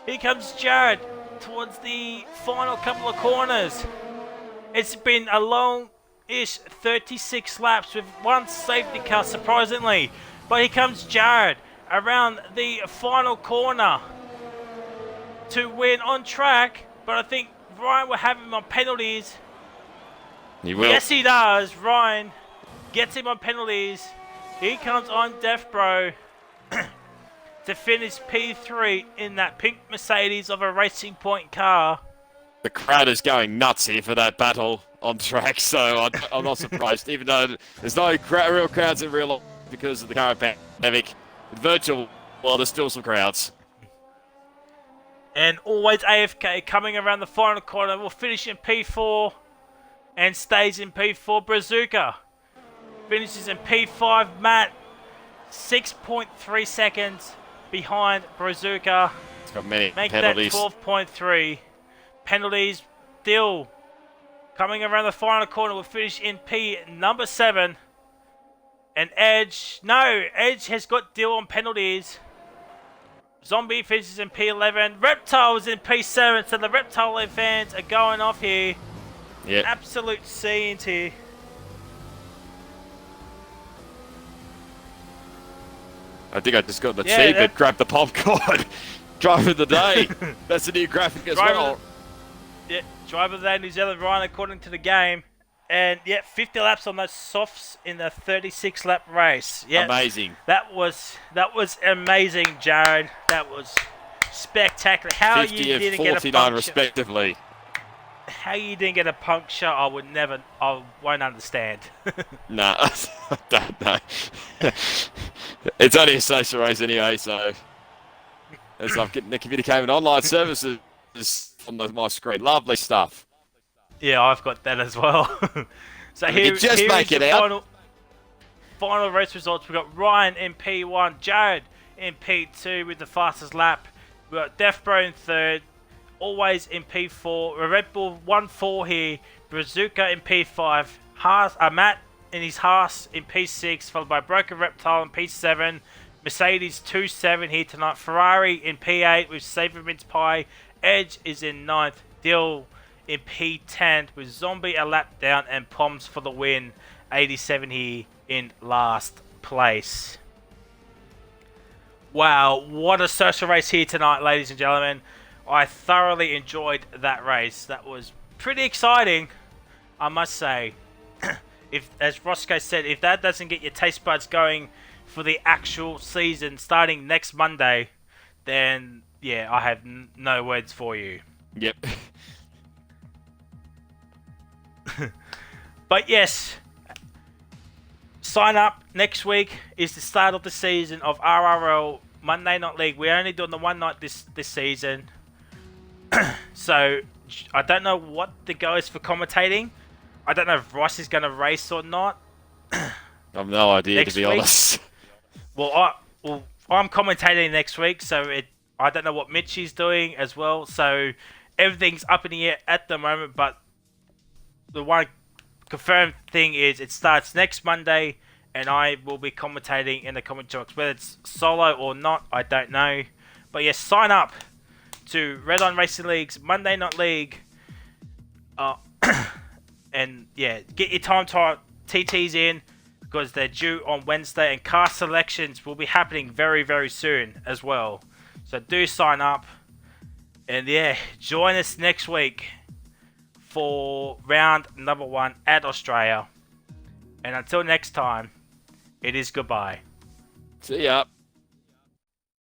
here comes Jared towards the final couple of corners. It's been a long-ish 36 laps with one safety car, surprisingly. But here comes Jared around the final corner to win on track. But I think Ryan will have him on penalties. He will. Yes, he does. Ryan gets him on penalties. He comes on Death Bro to finish P3 in that pink Mercedes of a Racing Point car. The crowd is going nuts here for that battle on track, so I'm not surprised. Even though there's no real crowds in real life because of the current pandemic, virtual, well, there's still some crowds. And always AFK coming around the final corner. Will finish in P4 and stays in P4. Brazuca finishes in P5. Matt, 6.3 seconds behind Brazuca. It's got many Make penalties. that 12.3. Penalties. Dill coming around the final corner will finish in P number 7. And Edge. No, Edge has got Dill on penalties. Zombie finishes in P11. Reptile is in P7. So the Reptile fans are going off here. Yeah. Absolute scenes here. I think I just got the achievement, grab the popcorn. Driver of the day. That's a new graphic as well. Yeah, driver of the day, New Zealand Ryan, according to the game. And yeah, 50 laps on those softs in the 36 lap race. Yeah, amazing. That was amazing, Jared. That was spectacular. How 50 you didn't and get a 49 puncture? respectively. How you didn't get a puncture? I won't understand. Nah, I don't know. It's only a social race anyway, so as I'm getting the communicating online services on my screen, lovely stuff. Yeah, I've got that as well. So here is the final race results. We've got Ryan in P1, Jared in P2 with the fastest lap. We've got Death Bro in 3rd, always in P4. Red Bull 1-4 here, Brazuca in P5, Matt in his Haas in P6, followed by Broken Reptile in P7, Mercedes 2-7 here tonight, Ferrari in P8 with Saver Mince Pie, Edge is in 9th, Dill in P10 with Zombie a lap down and Poms for the win, 87 here in last place. Wow, what a social race here tonight, ladies and gentlemen. I thoroughly enjoyed that race. That was pretty exciting, I must say. If, as Roscoe said, if that doesn't get your taste buds going for the actual season starting next Monday, then yeah, I have no words for you. Yep. But yes, sign up. Next week is the start of the season of RRL Monday Night League. We're only doing the one night this season. So I don't know what the go is for commentating. I don't know if Ross is going to race or not. I've no idea, to be honest. Well, I'm commentating next week, so I don't know what Mitchie's doing as well. So everything's up in the air at the moment, but the one confirmed thing is it starts next Monday, and I will be commentating in the comment box. Whether it's solo or not, I don't know. But yes, sign up to Redline Racing League's Monday Night League. And yeah, get your time TTs in because they're due on Wednesday, and car selections will be happening very, very soon as well. So do sign up, and yeah, join us next week for round number 1 at Australia. And until next time, it is goodbye. See ya.